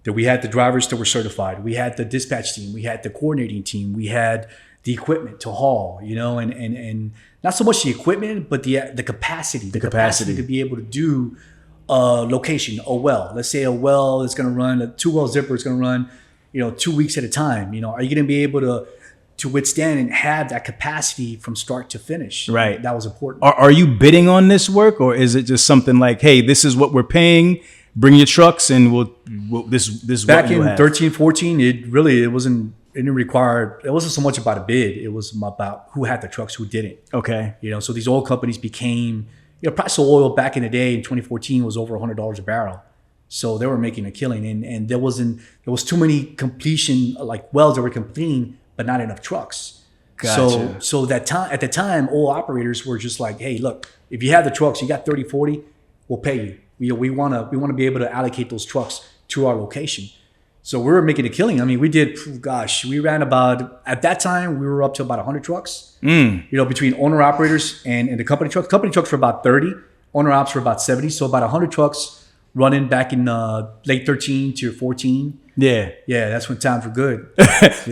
that we had the drivers that were certified. We had the dispatch team. We had the coordinating team. We had the equipment to haul, you know, and not so much the equipment, but the capacity. The capacity to be able to do a location, a well. Let's say a well is going to run, a 2-well zipper is going to run, you know, 2 weeks at a time. You know, are you going to be able to withstand and have that capacity from start to finish? Right. That was important. Are you bidding on this work, or is it just something like, hey, this is what we're paying, bring your trucks and we'll this back in 13, 14, it wasn't so much about a bid. It was about who had the trucks, who didn't. Okay. You know, so these oil companies became, you know, price of oil back in the day in 2014 was over $100 a barrel. So they were making a killing, and there was too many completion, like wells that were completing, but not enough trucks. Gotcha. So that time at the time, all operators were just like, hey, look, if you have the trucks, you got 30, 40, we'll pay you. We want to be able to allocate those trucks to our location. So we were making a killing. I mean, we did, we ran about, at that time, we were up to about 100 trucks, between owner operators and the company trucks. Company trucks were about 30, owner ops were about 70. So about 100 trucks running back in late 13 to 14. Yeah. Yeah, that's when times were good.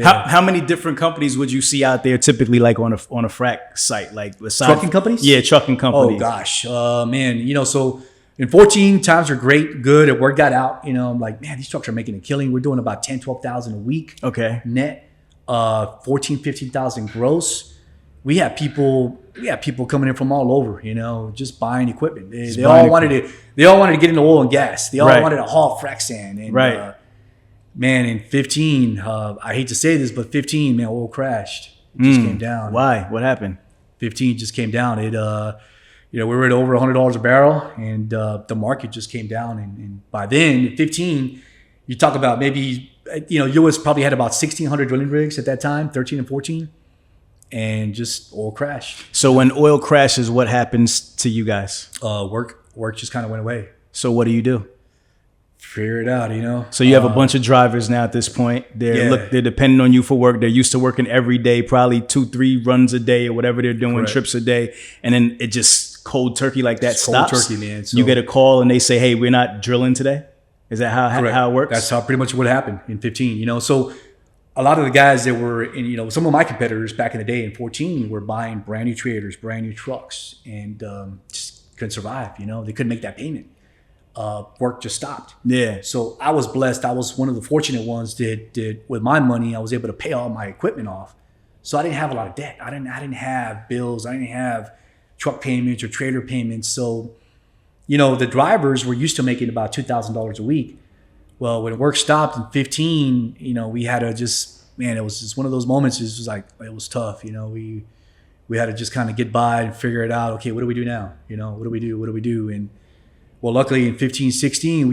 How many different companies would you see out there typically, like on a frac site, like besides Trucking companies? Yeah, trucking companies. Oh gosh, man, so in 14 times are great, good. It worked out. I'm like, man, these trucks are making a killing. We're doing about 10, 12,000 a week. Okay. Net, 14, 15,000 gross. We had people coming in from all over, just buying equipment. They all wanted to get into oil and gas. They all wanted to haul frac sand. And, man, in 15, I hate to say this, but 15, man, oil crashed. It just came down. Why? What happened? 15 just came down. We were at over $100 a barrel, and the market just came down. And by then, 15, you talk about maybe, U.S. probably had about 1,600 drilling rigs at that time, 13 and 14, and just oil crashed. So when oil crashes, what happens to you guys? Work just kind of went away. So what do you do? Figure it out, So you have a bunch of drivers now at this point. They're depending on you for work. They're used to working every day, probably 2-3 runs a day or whatever they're doing, Correct. trips a day, and then it just cold turkey like that stops. Cold turkey, man. So, you get a call and they say, "Hey, we're not drilling today." Is that how it works? That's how pretty much what happened in 15. So a lot of the guys that were in, some of my competitors back in the day in 14 were buying brand new traders, brand new trucks, and just couldn't survive. They couldn't make that payment. Work just stopped. Yeah. So I was blessed. I was one of the fortunate ones that with my money, I was able to pay all my equipment off. So I didn't have a lot of debt. I didn't have bills. I didn't have truck payments or trailer payments. So, the drivers were used to making about $2,000 a week. Well, when work stopped in 15, we had to it was just one of those moments. It was like, it was tough. We had to just kind of get by and figure it out. Okay, what do we do now? What do we do? What do we do? And well, luckily in 15, 16,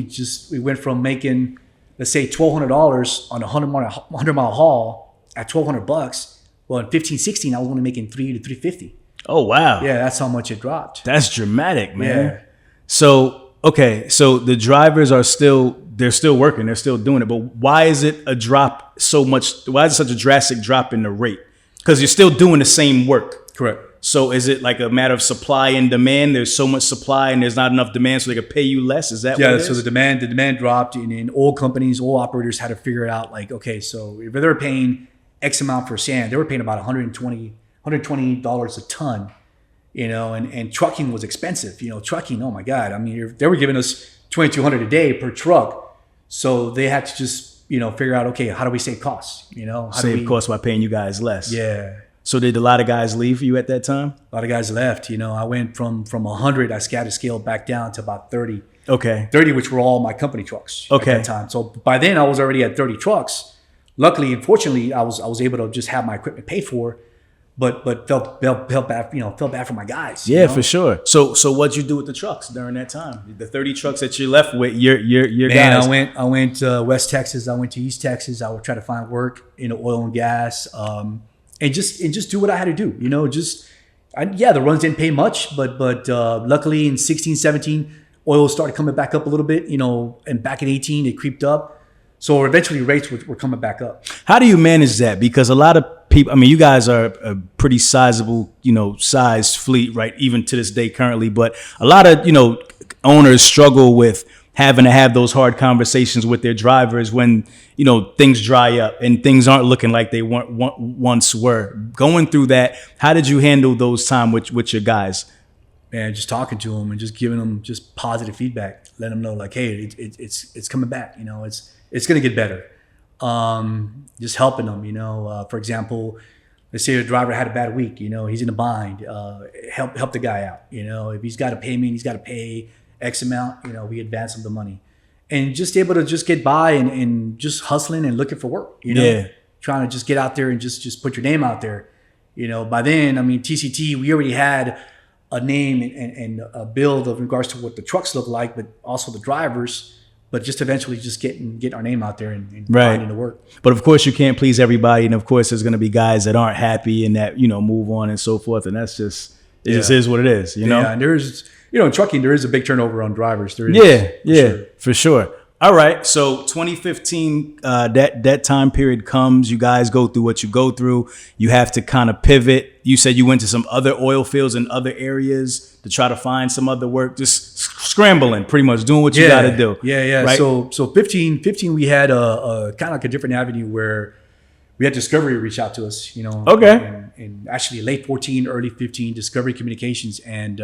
we went from making, let's say $1,200 on a 100-mile haul at $1,200. Well, in 15, 16, I was only making $300 to $350. Oh, wow. Yeah, that's how much it dropped. That's dramatic, man. Yeah. So the drivers they're still working, they're still doing it. But why is it a drop so much? Why is it such a drastic drop in the rate? Because you're still doing the same work. Correct. So is it like a matter of supply and demand? There's so much supply and there's not enough demand, so they could pay you less? Is that what it is? So the demand dropped, and oil companies, oil operators had to figure it out. Like, okay, so if they were paying X amount for sand, they were paying about $120 a ton, and trucking was expensive. Trucking, oh my God. I mean, they were giving us $2,200 a day per truck. So they had to just, figure out, okay, how do we save costs? Save costs by paying you guys less. Yeah. So did a lot of guys leave you at that time? A lot of guys left. I went from 100, I scaled back down to about 30. Okay. 30, which were all my company trucks at that time. So by then I was already at 30 trucks. Luckily, unfortunately, I was able to just have my equipment paid for, but felt bad for my guys. Yeah, for sure. So what'd you do with the trucks during that time? The 30 trucks that you left with, your guys. I went to West Texas. I went to East Texas. I would try to find work in oil and gas, and just do what I had to do. The runs didn't pay much, but luckily in 16, 17, oil started coming back up a little bit. And back in 18, it creeped up. So eventually rates were coming back up. How do you manage that? Because a lot of people, you guys are a pretty sizable, size fleet, right? Even to this day currently, but a lot of, owners struggle with having to have those hard conversations with their drivers when, things dry up and things aren't looking like they once were. Going through that, how did you handle those time with your guys? Man, just talking to them and just giving them just positive feedback, letting them know like, hey, it's coming back. It's going to get better. Just helping them, for example, let's say a driver had a bad week, he's in a bind, help the guy out. If he's got a payment, he's got to pay X amount, we advance him the money, and just able to just get by and just hustling and looking for work, trying to just get out there and just put your name out there. By then, TCT, we already had a name and a build of regards to what the trucks look like, but also the drivers. but just eventually just getting our name out there and Right. finding the work. But of course, you can't please everybody, and of course, there's going to be guys that aren't happy and that move on and so forth, and that's just just is what it is, you know. Yeah, and there's in trucking there is a big turnover on drivers. There is, For sure. All right, so 2015, that time period comes. You guys go through what you go through. You have to kind of pivot. You said you went to some other oil fields in other areas to try to find some other work. Just scrambling, pretty much doing what you got to do. Yeah. Right? So 15, we had a kind of like a different avenue where we had Discovery reach out to us. Okay. And actually late 14, early 15, Discovery Communications and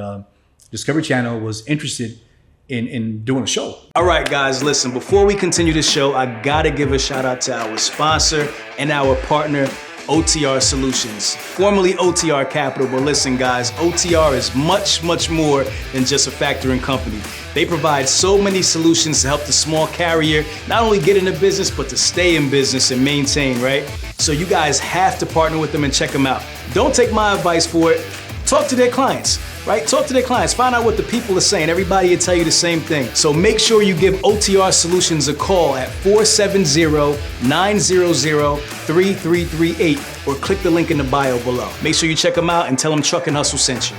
Discovery Channel was interested in doing a show. All right, guys, listen, before we continue the show, I gotta give a shout out to our sponsor and our partner, OTR Solutions, formerly OTR Capital. But listen, guys, OTR is much, much more than just a factoring company. They provide so many solutions to help the small carrier not only get into business, but to stay in business and maintain, right? So you guys have to partner with them and check them out. Don't take my advice for it. Talk to their clients, right? Talk to their clients. Find out what the people are saying. Everybody will tell you the same thing. So make sure you give OTR Solutions a call at 470-900-3338 or click the link in the bio below. Make sure you check them out and tell them Truck and Hustle sent you.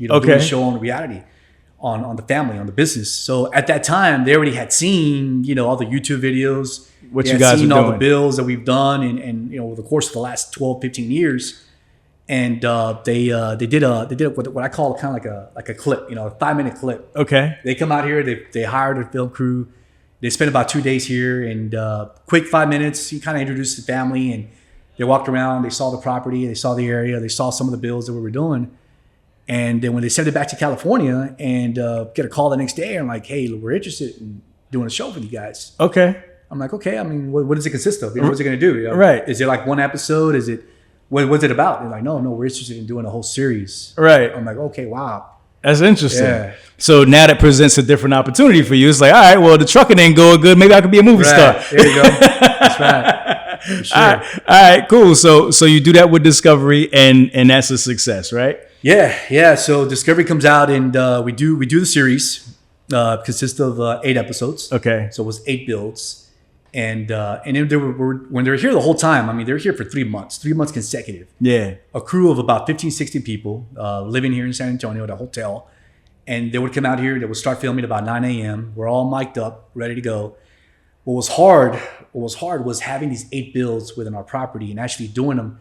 Doing a show on reality, on the family, on the business. So at that time, they already had seen, all the YouTube videos. What they you had guys seen are all doing. the bills that we've done and over the course of the last 12, 15 years. And they did what I call kind of like a clip, a 5-minute clip. Okay. They come out here, they hired a film crew. They spent about 2 days here and quick 5 minutes. He kind of introduced the family and they walked around. They saw the property. They saw the area. They saw some of the bills that we were doing. And then when they sent it back to California and get a call the next day and like, hey, we're interested in doing a show for you guys. Okay. I'm like, okay, I mean, what does it consist of? What's it going to do? Right. Is it like one episode? Is it, what's it about? They're like, no, we're interested in doing a whole series. Right. I'm like, okay, wow. That's interesting. Yeah. So now that presents a different opportunity for you. It's like, all right, well, the trucking ain't going good. Maybe I could be a movie star. There you go. That's right. For sure. All right, cool. So you do that with Discovery and that's a success, right? Yeah. So Discovery comes out and we do the series. Consists of 8 episodes. Okay. So it was 8 builds. And then when they were here the whole time, I mean, they were here for 3 months consecutive. Yeah. A crew of about 15, 16 people living here in San Antonio at a hotel. And they would come out here, they would start filming about 9 a.m. We're all mic'd up, ready to go. What was hard was having these 8 builds within our property and actually doing them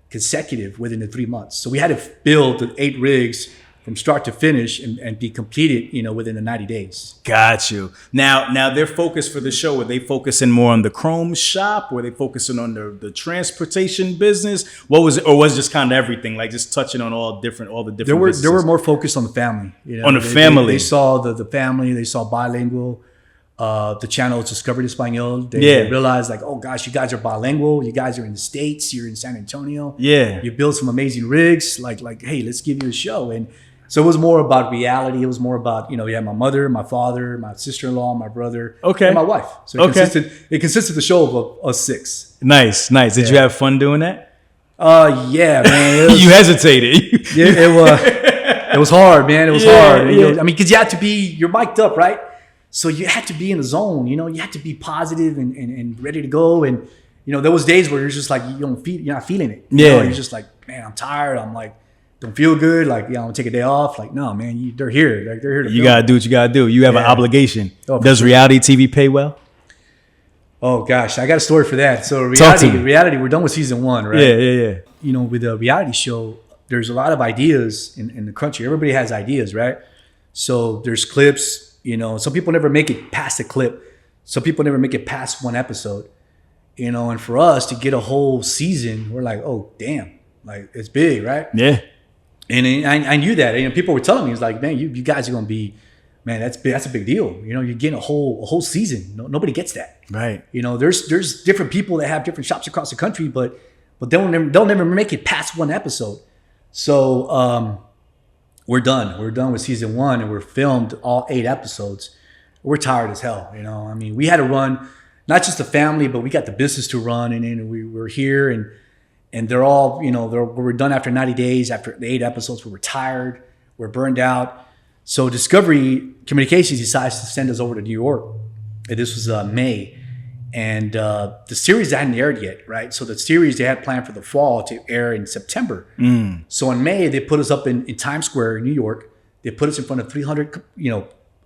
consecutive within the 3 months. So we had to build the 8 rigs from start to finish and be completed, within the 90 days. Got you. Now their focus for the show, were they focusing more on the chrome shop? Were they focusing on the transportation business? What was it, or was it just kind of everything, like just touching on all the different businesses? They were more focused on the family. On the family. They saw the family. They saw bilingual. The channel is Discovery Español. They realized like, oh gosh, you guys are bilingual. You guys are in the States. You're in San Antonio. Yeah. You build some amazing rigs. Like, hey, let's give you a show. And so it was more about reality. It was more about, you had my mother, my father, my sister-in-law, my brother, and my wife. So it consisted the show of us 6. Nice. Did you have fun doing that? Yeah, man. You hesitated. It was hard, man. It was hard. I mean, because you're mic'd up, right? So you had to be in the zone. You had to be positive and ready to go. And there was days where you're just like you're not feeling it. You're just like, man, I'm tired. I'm like, don't feel good. Like, I'm gonna take a day off. Like, no, man, they're here. Like, they're here to You gotta do what you gotta do. You have an obligation. Does reality TV pay well? Oh gosh, I got a story for that. So reality, we're done with season 1, right? Yeah. With a reality show, there's a lot of ideas in the country. Everybody has ideas, right? So there's clips. Some people never make it past a clip. Some people never make it past one episode. And for us to get a whole season, we're like, oh damn, like it's big, right? Yeah. And I knew that. People were telling me, it's like, man, you guys are gonna be, man, that's a big deal. You're getting a whole season. Nobody gets that. Right. There's different people that have different shops across the country, but they'll never make it past one episode. So we're done. We're done with season 1, and we're filmed all 8 episodes. We're tired as hell. I mean, we had to run not just the family, but we got the business to run, and then we were here and they're all, we're done after 90 days. After the 8 episodes, we were tired. We're burned out. So Discovery Communications decides to send us over to New York. And this was May. And the series hadn't aired yet, right? So the series they had planned for the fall to air in September. So in May, they put us up in Times Square in New York. They put us in front of 300,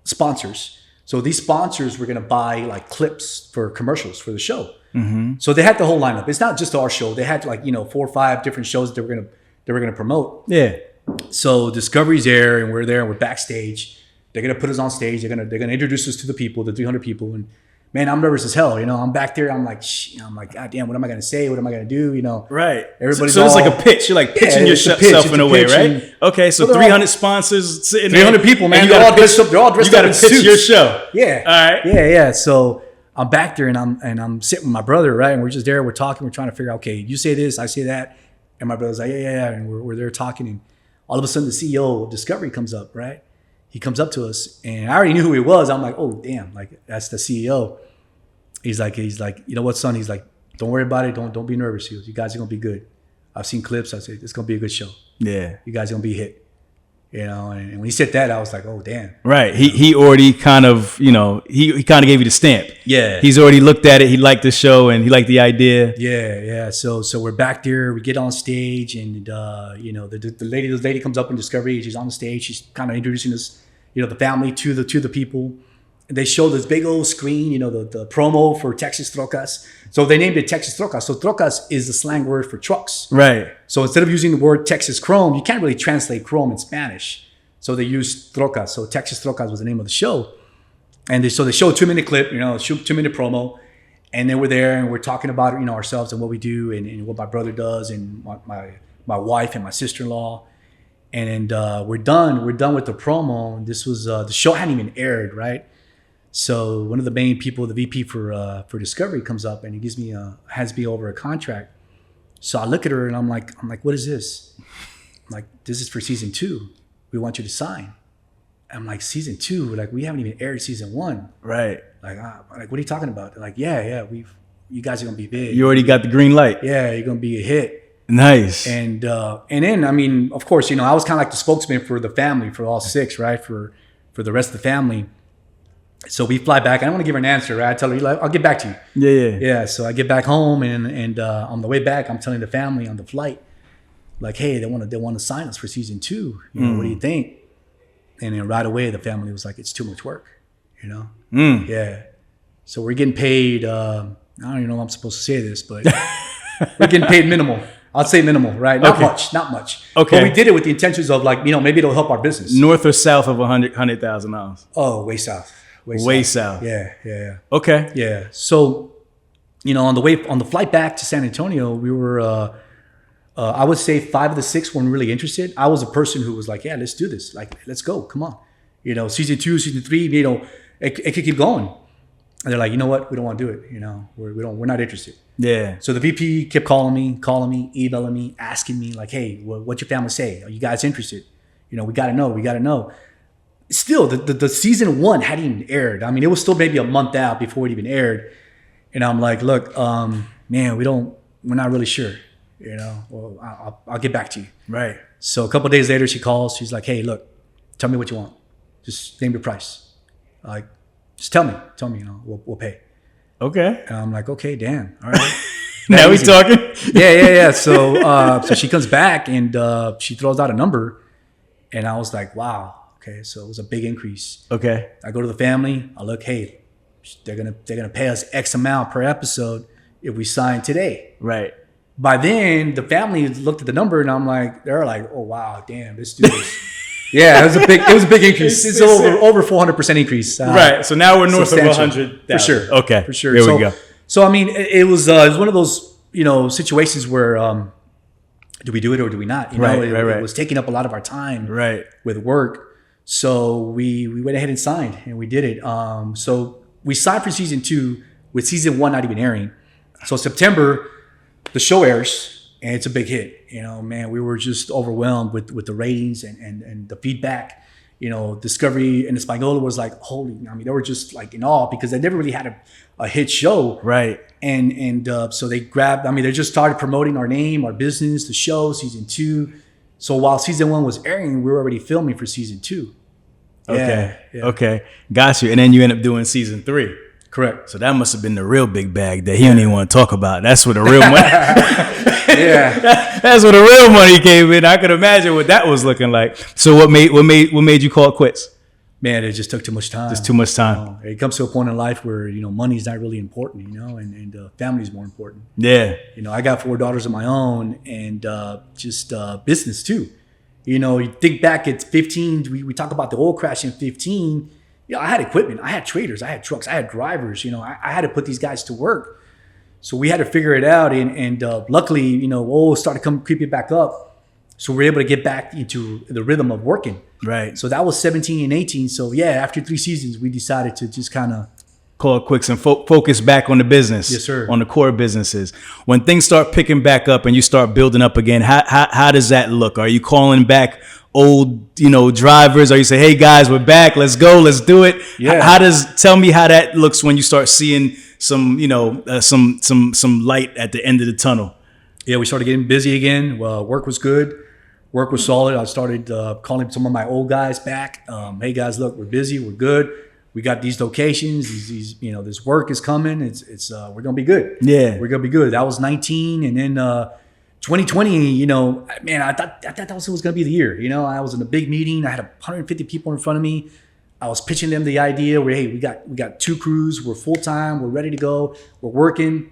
sponsors. So these sponsors were going to buy like clips for commercials for the show. So they had the whole lineup. It's not just our show. They had like 4 or 5 different shows that they were gonna promote. Yeah. So Discovery's there, and we're there, and we're backstage. They're gonna put us on stage. They're gonna introduce us to the people, the 300 people, and man, I'm nervous as hell. I'm back there. I'm like, God damn, what am I gonna say? What am I gonna do? Right. Everybody's so it's like a pitch. You're like pitching yourself in a way, right? Okay, so 300 sponsors sitting 300 there, people, man. and They're all dressed up. They're all dressed up in suits. You got to pitch your show. Yeah. All right. Yeah. So I'm back there, and I'm sitting with my brother, right? And we're just there. We're talking. We're trying to figure out, okay, you say this, I say that, and my brother's like, yeah. And we're there talking, and all of a sudden the CEO of Discovery comes up, right? He comes up to us, and I already knew who he was. I'm like, oh damn, like that's the CEO. He's like, you know what, son? He's like, don't worry about it. Don't be nervous. He goes, you guys are gonna be good. I've seen clips. I said, it's gonna be a good show. Yeah. You guys are gonna be a hit. And when he said that, I was like, oh damn. Right. He already kind of, he kind of gave you the stamp. Yeah. He's already looked at it. He liked the show and he liked the idea. Yeah. So we're back there. We get on stage, and the lady comes up in Discovery. She's on the stage. She's kind of introducing us, the family to the people. And they show this big old screen, the promo for Texas Trocas. So they named it Texas Trocas. So Trocas is the slang word for trucks. Right. So instead of using the word Texas Chrome, you can't really translate Chrome in Spanish. So they used Trocas. So Texas Trocas was the name of the show. And they show a 2-minute clip, 2-minute promo. And then we're there and we're talking about, ourselves and what we do and what my brother does and my wife and my sister-in-law. And we're done. We're done with the promo. And this was, the show hadn't even aired, right? So one of the main people, the VP for Discovery, comes up and he hands me over a contract. So I look at her and I'm like, what is this? I'm like, this is for season 2. We want you to sign. I'm like, season 2? Like, we haven't even aired season 1. Right. Like, what are you talking about? They're like, yeah, you guys are gonna be big. You already got the green light. Yeah, you're gonna be a hit. Nice. And then, I mean, of course, I was kind of like the spokesman for the family, for all 6, right? For the rest of the family. So we fly back. I don't want to give her an answer, right? I tell her, like, I'll get back to you. Yeah. So I get back home, and on the way back, I'm telling the family on the flight, like, hey, they want to sign us for season 2. What do you think? And then right away, the family was like, it's too much work. Yeah. So we're getting paid. I don't even know if I'm supposed to say this, but we're getting paid minimal. I'll say minimal, right? Not much. Okay. But we did it with the intentions of like, maybe it'll help our business. North or south of $100,000? Oh, way south. Way south. Yeah. Okay. Yeah. So, on the flight back to San Antonio, we were, I would say 5 of the 6 weren't really interested. I was a person who was like, yeah, let's do this. Like, let's go. Come on. Season 2, season 3, it could keep going. And they're like, you know what? We don't want to do it. We're not interested. Yeah. So the VP kept calling me, emailing me, asking me like, hey, what's your family say? Are you guys interested? We got to know. Still, the season 1 hadn't even aired. I mean, it was still maybe a month out before it even aired. And I'm like, look, man, we're not really sure. Well, I'll get back to you. Right. So a couple of days later, she calls. She's like, hey, look, tell me what you want. Just name your price. Like, just tell me, we'll pay. Okay. And I'm like, okay, damn. All right. Now we talking? Yeah. So she comes back and she throws out a number. And I was like, wow. Okay, so it was a big increase. Okay. I go to the family. I look, hey, they're gonna pay us X amount per episode if we sign today. Right. By then, the family looked at the number, and they're like, oh wow, damn, let's do this. Yeah, it was a big increase. It's over 400% increase. Right. So now we're north of 100,000. For sure. Okay. For sure. There we go. So I mean, it was one of those situations where do we do it or do we not? It was taking up a lot of our time. Right. With work. So we went ahead and signed, and we did it. So we signed for season 2 with season 1 not even airing. So September, the show airs, and it's a big hit. Man, we were just overwhelmed with the ratings and the feedback. Discovery in Espanol was like, holy, they were just like in awe because they never really had a hit show. Right. And so they grabbed, they just started promoting our name, our business, the show, season 2. So while season 1 was airing, we were already filming for season 2. Okay. Yeah. Okay. Got you. And then you end up doing season 3. Correct. So that must have been the real big bag that he don't even want to talk about. That's where the real money. Yeah. That's where the real money came in. I could imagine what that was looking like. So what made you call it quits? Man, it just took too much time. Just too much time. It comes to a point in life where, money's not really important, and family's more important. Yeah. I got 4 daughters of my own, and just business too. You think back at 15, we talk about the oil crash in 15. I had equipment, I had traders, I had trucks, I had drivers. I had to put these guys to work. So we had to figure it out, and luckily, oil started creeping back up. So we were able to get back into the rhythm of working. Right. So that was 17 and 18. So yeah, after 3 seasons, we decided to just kind of call it quits and focus back on the business. Yes, sir. On the core businesses. When things start picking back up and you start building up again, how does that look? Are you calling back old, drivers? Are you say, hey guys, we're back, let's go, let's do it? Yeah. Tell me how that looks when you start seeing some light at the end of the tunnel? Yeah, we started getting busy again. Well, work was good. Work was solid. I started calling some of my old guys back. Hey guys, look, we're busy. We're good. We got these locations. These this work is coming. It's we're gonna be good. Yeah, we're gonna be good. That was 19, and then 2020. Man, I thought that was gonna be the year. I was in a big meeting. I had 150 people in front of me. I was pitching them the idea where, hey, we got 2 crews. We're full time. We're ready to go. We're working.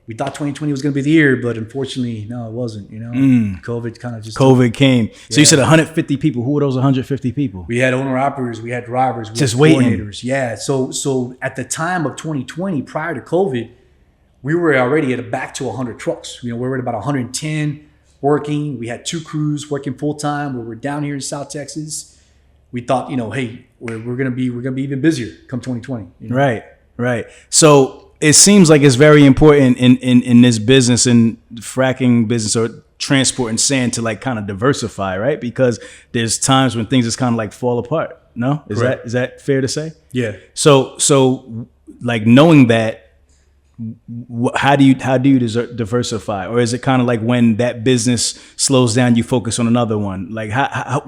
We thought 2020 was going to be the year, but unfortunately, no, it wasn't. COVID kind of just came. So you said 150 people. Who were those 150 people? We had owner operators, we had drivers, we just had waiting. Coordinators. Yeah. So at the time of 2020, prior to COVID, we were already back to 100 trucks. We were at about 110 working. We had 2 crews working full time. We were down here in South Texas. We thought, hey, we're gonna be even busier come 2020. Right. So it seems like it's very important in this business, in fracking business or transporting sand, to like kind of diversify, right? Because there's times when things just kind of like fall apart. No, is that fair to say? Yeah. So like knowing that, how do you diversify, or is it kind of like when that business slows down, you focus on another one? Like how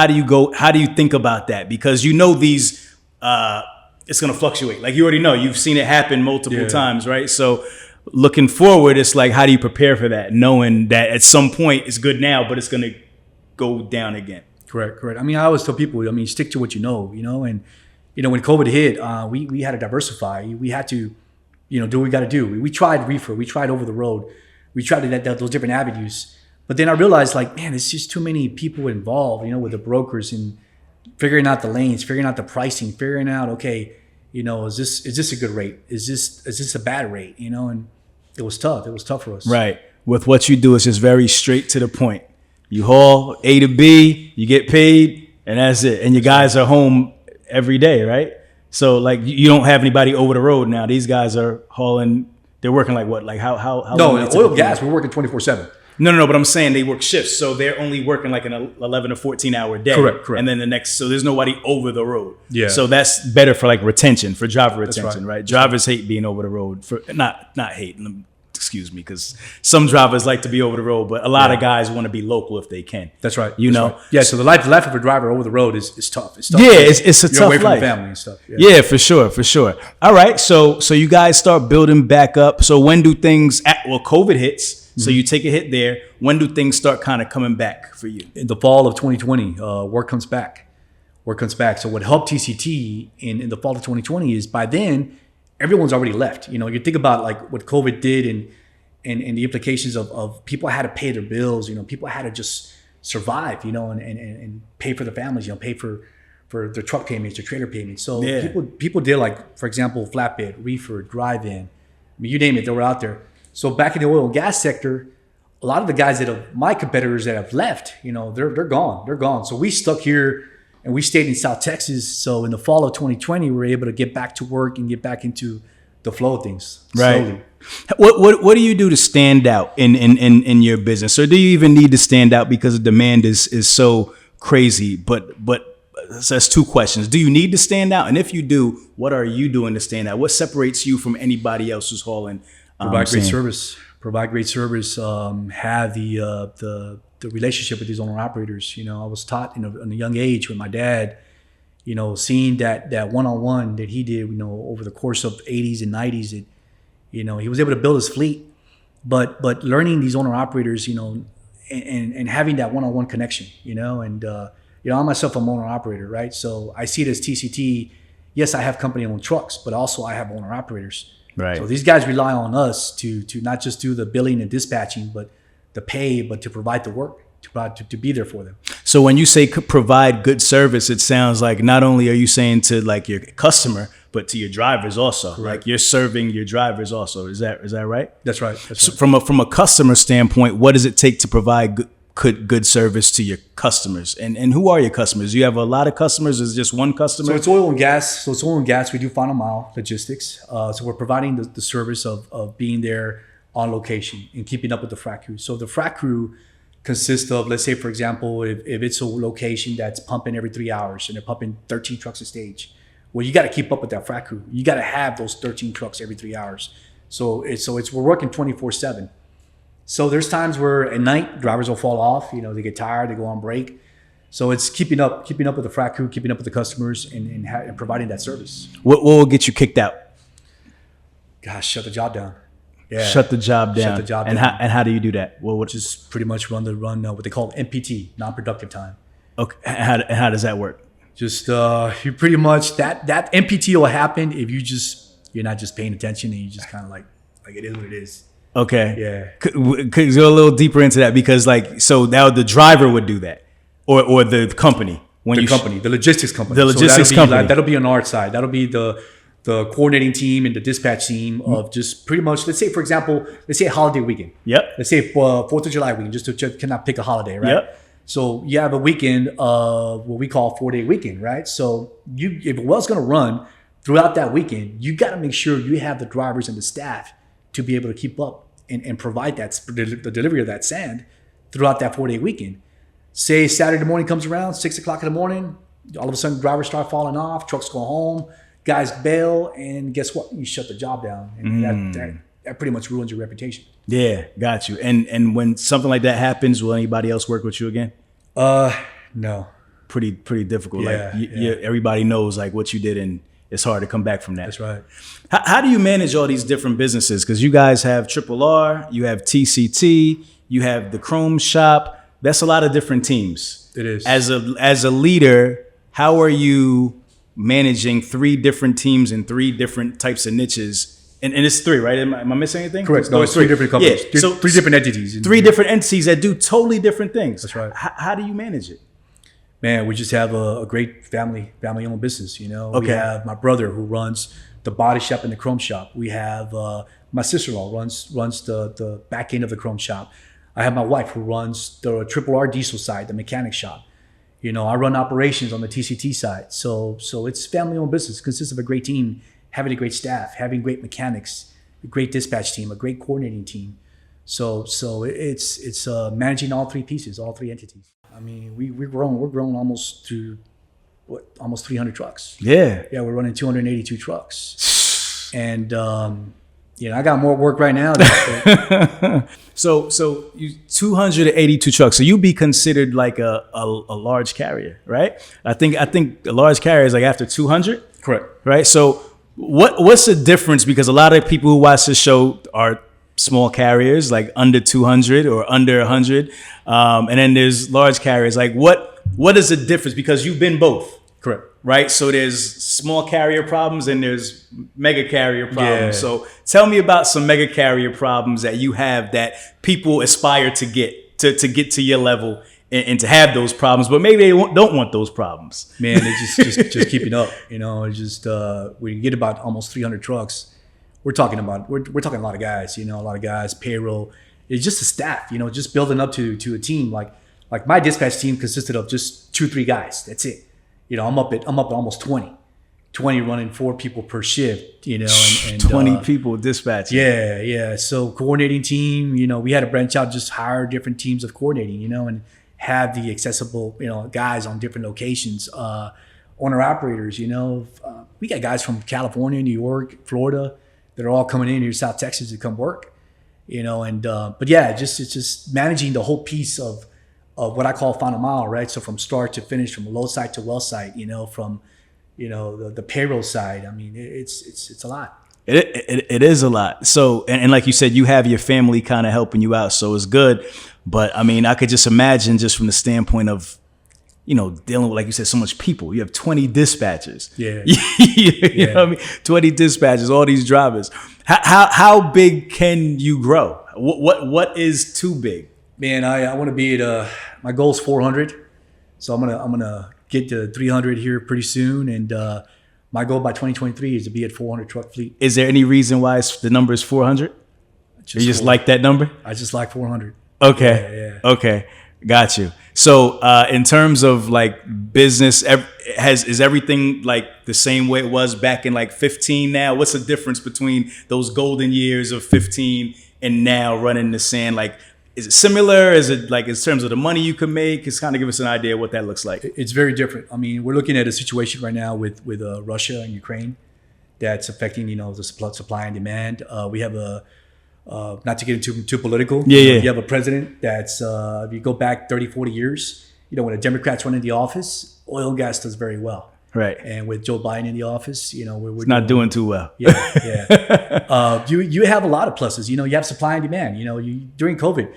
do you think about that? Because these. It's going to fluctuate. Like you already know, you've seen it happen multiple times, right? So looking forward, it's like, how do you prepare for that? Knowing that at some point it's good now, but it's going to go down again. Correct. I mean, I always tell people, stick to what and, when COVID hit, we had to diversify. We had to, do what we got to do. We tried reefer. We tried over the road. We tried those different avenues. But then I realized, like, man, it's just too many people involved, with the brokers and figuring out the lanes, figuring out the pricing, figuring out, okay, is this a good rate? Is this a bad rate? And it was tough. It was tough for us. Right. With what you do, it's just very straight to the point. You haul A to B, you get paid, and that's it. And your guys are home every day, right? So like you don't have anybody over the road now. These guys are hauling. They're working like what? Like how? No, in oil gas, we're working 24/7. No, but I'm saying they work shifts, so they're only working like an 11 or 14 hour day. Correct. And then so there's nobody over the road. Yeah. So that's better for like retention, for driver retention, right. right? Drivers hate being over the road. For not hate. Excuse me, because some drivers like to be over the road, but a lot of guys want to be local if they can. That's right. Right. Yeah. So the life of a driver over the road is tough. It's tough. Yeah, it's a You're tough away from life. the family and stuff. Yeah, for sure. All right, so you guys start building back up. So when do things? COVID hits. So you take a hit there. When do things start kind of coming back for you? In the fall of 2020, work comes back. So what helped TCT in the fall of 2020 is by then everyone's already left. You think about like what COVID did and the implications of people had to pay their bills. People had to just survive. And pay for their families. Pay for their truck payments, their trailer payments. So people did, like, for example, flatbed, reefer, drive-in. I mean, you name it, they were out there. So back in the oil and gas sector, a lot of the guys my competitors that have left, they're gone. They're gone. So we stuck here and we stayed in South Texas. So in the fall of 2020, we were able to get back to work and get back into the flow of things. Right. Slowly. What do you do to stand out in your business? Or do you even need to stand out because the demand is so crazy? But so that's 2 questions. Do you need to stand out? And if you do, what are you doing to stand out? What separates you from anybody else who's hauling? Provide great service. Have the the relationship with these owner operators. I was taught in a young age with my dad, seeing that one-on-one that he did, over the course of 80s and 90s, he was able to build his fleet, but learning these owner operators, and having that one-on-one connection, and I myself am an owner operator, right? So I see it as TCT. Yes, I have company-owned trucks, but also I have owner operators. Right. So these guys rely on us to not just do the billing and dispatching, but the pay, but to provide the work, to be there for them. So when you say provide good service, it sounds like not only are you saying to like your customer, but to your drivers also. Correct. Like you're serving your drivers also. Is that right? That's right. So from a customer standpoint, what does it take to provide good service to your customers? And who are your customers? You have a lot of customers? Is it just one customer? So it's oil and gas. We do final mile logistics. So we're providing the service of being there on location and keeping up with the frac crew. So the frac crew consists of, let's say, for example, if it's a location that's pumping every 3 hours and they're pumping 13 trucks a stage, well, you got to keep up with that frac crew. You got to have those 13 trucks every 3 hours. So we're working 24/7. So there's times where at night drivers will fall off. They get tired, they go on break. So it's keeping up with the frac crew, keeping up with the customers, and providing that service. What will get you kicked out? Gosh, shut the job down. Yeah. Shut the job down. Shut the job and down. How do you do that? Well, what Just pretty much run what they call NPT, non-productive time. Okay. How does that work? Just you pretty much that NPT will happen if you're not just paying attention and you just kind of like it is what it is. Okay. Yeah. Could go a little deeper into that because so now the driver would do that, or the company The logistics company. The logistics company. That'll be on our side. That'll be the coordinating team and the dispatch team of just pretty much. Let's say, for example, a holiday weekend. Yep. Let's say 4th of July weekend. Just cannot pick a holiday, right? Yep. So you have a weekend of what we call 4-day weekend, right? So if a well's going to run throughout that weekend, you got to make sure you have the drivers and the staff to be able to keep up and provide the delivery of that sand throughout that 4-day weekend. Say Saturday morning comes around, 6 o'clock in the morning, all of a sudden drivers start falling off, trucks go home, guys bail, and guess what? You shut the job down. And that pretty much ruins your reputation. Yeah, got you. And when something like that happens, will anybody else work with you again? No. Pretty difficult. Yeah, everybody knows like what you did, and it's hard to come back from that. That's right. How do you manage all these different businesses? Because you guys have RRR, you have TCT, you have the Chrome Shop. That's a lot of different teams. It is. As a leader, how are you managing 3 different teams and 3 different types of niches? And it's 3, right? Am I missing anything? Correct. No, it's 3 different companies. Yeah. So 3 different entities. 3 different entities that do totally different things. That's right. How do you manage it? Man, we just have a great family-owned business. Okay. We have my brother who runs the body shop and the Chrome Shop. We have my sister-in-law runs the back end of the Chrome Shop. I have my wife who runs the RRR diesel side, the mechanic shop. I run operations on the TCT side. So it's family-owned business. It consists of a great team, having a great staff, having great mechanics, a great dispatch team, a great coordinating team. So it's managing all 3 pieces, all 3 entities. I mean, we're grown almost to almost 300 trucks. Yeah. Yeah, we're running 282 trucks. And I got more work right now. So you 282 trucks. So you be considered like a large carrier, right? I think a large carrier is like after 200. Correct. Right. So what's the difference? Because a lot of people who watch this show are small carriers, like under 200 or under 100, and then there's large carriers. Like what is the difference? Because you've been both. Correct. Right. So there's small carrier problems and there's mega carrier problems. Yeah. So tell me about some mega carrier problems that you have that people aspire to get to your level and to have those problems, but maybe they don't want those problems. Man, it's just keeping up. It's just we get about almost 300 trucks. We're talking a lot of guys. A lot of guys, payroll. It's just a staff. Just building up to a team. Like my dispatch team consisted of just 2-3 guys. That's it. I'm up at almost 20 running 4 people per shift, and 20 people dispatching. Yeah. So coordinating team, we had to branch out, just hire different teams of coordinating, and have the accessible, guys on different locations, owner operators, we got guys from California, New York, Florida that are all coming in here, South Texas to come work, but yeah, it's just managing the whole piece of what I call final mile, right? So from start to finish, from load site to well site, from the payroll side. I mean, it's a lot. It is a lot. So, and like you said, you have your family kind of helping you out, so it's good. But I mean, I could just imagine, just from the standpoint of, dealing with, like you said, so much people. You have 20 dispatchers. Yeah. you know what I mean? 20 dispatchers, all these drivers. How big can you grow? What is too big? Man, I want to be at my goal is 400, so I'm gonna get to 300 here pretty soon, and my goal by 2023 is to be at 400 truck fleet. Is there any reason why the number is 400? You just like that number? I just like 400. Okay. Yeah. Okay. Got you. So in terms of like business, is everything like the same way it was back in like 15 now? What's the difference between those golden years of 15 and now running the sand? Like, is it similar? Is it like in terms of the money you can make? Just kind of give us an idea of what that looks like. It's very different. I mean, we're looking at a situation right now with Russia and Ukraine that's affecting, the supply and demand. We have not to get into too political. Yeah. You have a president that's, if you go back 30, 40 years, when the Democrats run in the office, oil and gas does very well. Right. And with Joe Biden in the office, we're not doing too well. Yeah. You have a lot of pluses. You have supply and demand. During COVID,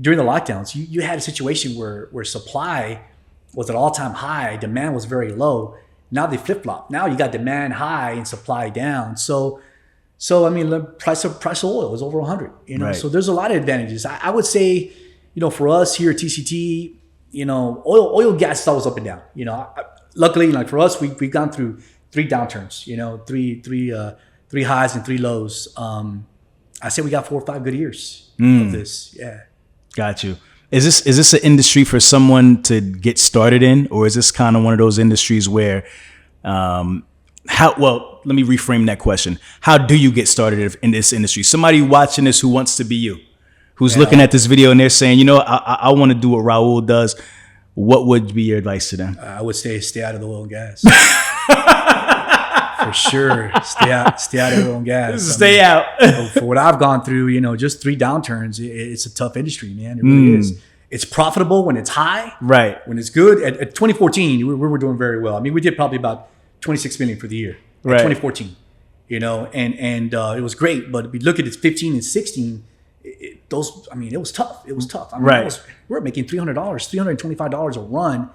during the lockdowns, you had a situation where supply was at all-time high, demand was very low. Now they flip-flop. Now you got demand high and supply down. So I mean, the price of oil is over 100. Right. So there's a lot of advantages. I would say, for us here at TCT, oil gas is always up and down. Luckily, like for us, we've gone through 3 downturns. Three highs and 3 lows. I say we got 4 or 5 good years of this. Yeah. Got you. Is this an industry for someone to get started in, or is this kind of one of those industries where, let me reframe that question. How do you get started in this industry? Somebody watching this who wants to be you, who's looking at this video and they're saying, I want to do what Raul does. What would be your advice to them? I would say stay out of the oil and gas. For sure. Stay out of oil and gas. Stay out. For what I've gone through, just 3 downturns, it's a tough industry, man. It really is. It's profitable when it's high. Right. When it's good. At 2014, we were doing very well. I mean, we did probably about 26 million for the year. Right. 2014, and it was great. But if we look at it 15 and 16, it was tough. It was tough. I mean, right. We're making $300, $325 a run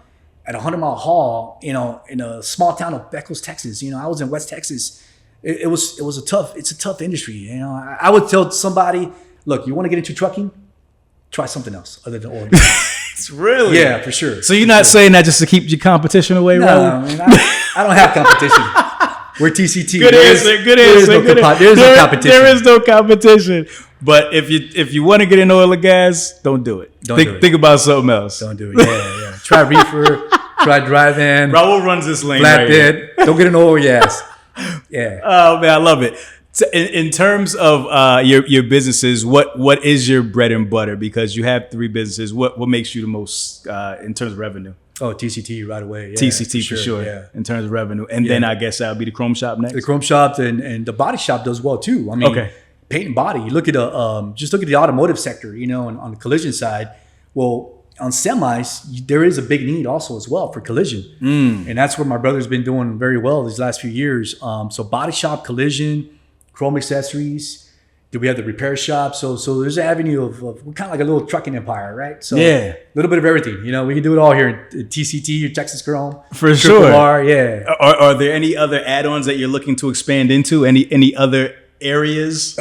at a 100-mile haul, in a small town of Beckles, Texas. I was in West Texas. It's a tough industry. I would tell somebody, look, you want to get into trucking, try something else other than oil and gas. It's really? Yeah, for sure. So you're not saying that just to keep your competition away, no, Raul? I mean, I don't have competition. We're TCT. Good answer. There's no competition. There is no competition. But if you want to get in oil and gas, don't do it. Think about something else. Don't do it. Yeah. Try reefer. Try drive-in. Raul runs this lane. Flatbed. Right. Don't get in oil and gas. Yeah. Oh man, I love it. In terms of your businesses, what is your bread and butter? Because you have 3 businesses. What makes you the most in terms of revenue? Oh, TCT right away. Yeah, TCT for sure. Yeah. In terms of revenue, and then I guess that'll be the Chrome Shop next. The Chrome Shop and the body shop does well too. I mean, paint and body. You look at just look at the automotive sector. On the collision side. Well, on semis, there is a big need also as well for collision, and that's where my brother's been doing very well these last few years. So body shop, collision, chrome accessories. Do we have the repair shop? So there's an avenue of we're kind of like a little trucking empire, right? So a little bit of everything. We can do it all here at TCT or Texas Chrome. For sure. R, yeah. Are there any other add-ons that you're looking to expand into? Any other areas?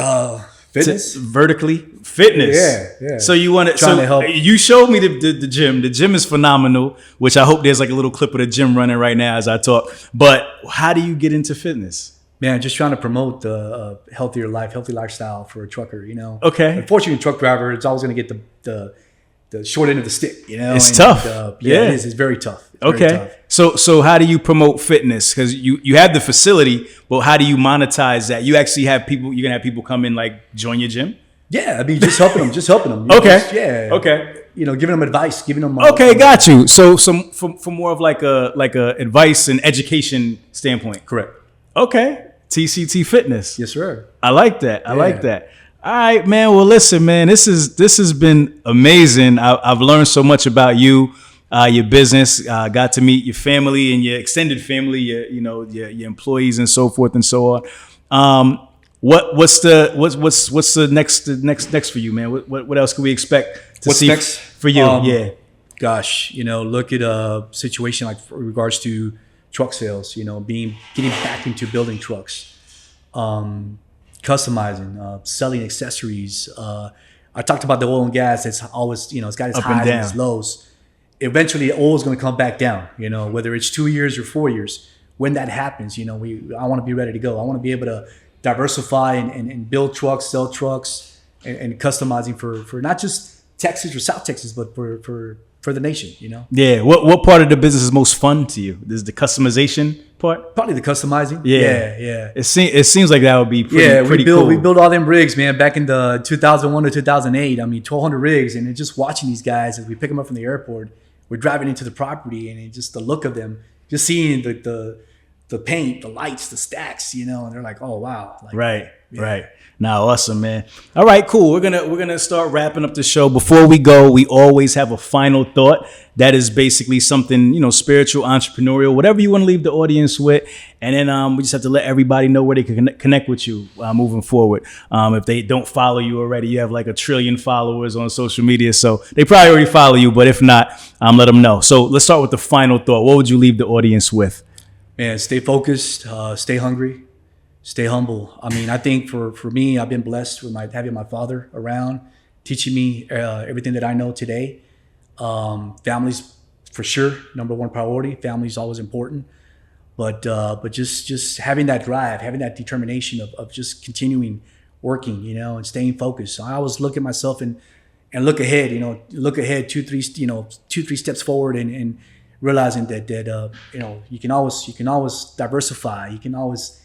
Fitness, vertically fitness. Yeah. So you want to? Trying to help. You showed me the gym. The gym is phenomenal. Which I hope there's like a little clip of the gym running right now as I talk. But how do you get into fitness? Man, just trying to promote a healthy lifestyle for a trucker. Okay. Unfortunately, a truck driver, it's always going to get the short end of the stick. It's tough. It is. It's very tough. It's okay. very tough. So how do you promote fitness? Because you have the facility, but how do you monetize that? You actually have people. You're gonna have people come in like join your gym. Yeah, I mean, just helping them. Okay. Okay. Giving them advice, giving them. Okay, got you. So from more of like a advice and education standpoint. Correct. Okay. TCT Fitness. Yes, sir. I like that. I like that. All right, man. Well, listen, man. This has been amazing. I've learned so much about you, your business. Got to meet your family and your extended family, your employees and so forth and so on. What's the next for you, man? What else can we expect to What's see next for you? Yeah. Gosh, look at a situation like in regards to truck sales. Getting back into building trucks, customizing, selling accessories. I talked about the oil and gas. It's always it's got its Up and highs and down. its lows. Eventually, oil is going to come back down. Whether it's 2 years or 4 years. When that happens, I want to be ready to go. I want to be able to diversify and build trucks, sell trucks, and customizing for not just Texas or South Texas, but for the nation. Yeah. What part of the business is most fun to you? Is the customization part? Probably the customizing. Yeah. Yeah. It seems like that would be pretty cool. We built all them rigs, man, back in the 2001 to 2008. I mean, 1,200 rigs, and just watching these guys as we pick them up from the airport, we're driving into the property, and just the look of them, just seeing the paint, the lights, the stacks, and they're like, oh wow, like, Right. Now, awesome, man. All right, cool. We're gonna start wrapping up the show. Before we go, we always have a final thought that is basically something spiritual, entrepreneurial, whatever you want to leave the audience with, and then we just have to let everybody know where they can connect with you moving forward. If they don't follow you already, you have like 1 trillion followers on social media, so they probably already follow you. But if not, let them know. So let's start with the final thought. What would you leave the audience with? Man, stay focused, stay hungry, stay humble. I mean, I think for me, I've been blessed with having my father around, teaching me everything that I know today. Family's for sure number one priority. Family's always important, but just having that drive, having that determination of just continuing working, and staying focused. So I always look at myself and look ahead. Look ahead 2-3 steps forward and realizing that you can always diversify. You can always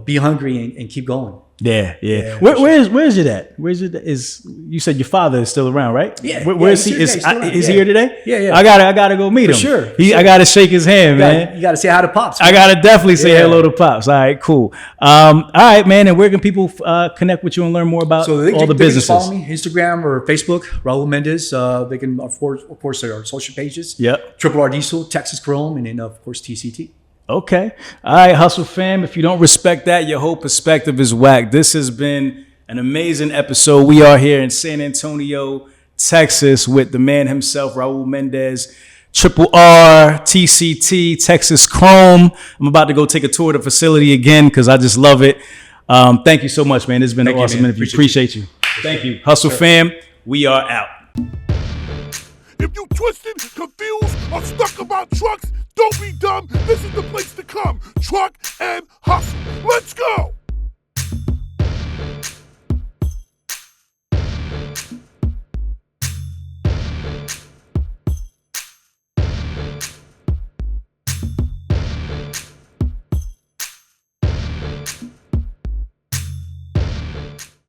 be hungry and keep going. Yeah. Where's it at? You said your father is still around, right? Yeah. Where is he? Is he here today? Yeah. I gotta go meet him. Sure. I gotta shake his hand, man. You gotta say hi to Pops. I gotta definitely say hello to Pops. All right, cool. All right, man. And where can people connect with you and learn more about all the businesses? They can follow me Instagram or Facebook, Raul MENDEZ. They can of course our social pages. Yep. Triple R Diesel, Texas Chrome, and then of course TCT. Okay. All right, Hustle fam. If you don't respect that, your whole perspective is whack. This has been an amazing episode. We are here in San Antonio, Texas, with the man himself, Raul MENDEZ, Triple R, TCT, Texas Chrome. I'm about to go take a tour of the facility again because I just love it. Thank you so much, man. It's been an awesome interview. Appreciate you. Thank you. Hustle fam, we are out. If you twisted, confused, or stuck about trucks, don't be dumb. This is the place to come. Truck and hustle. Let's go.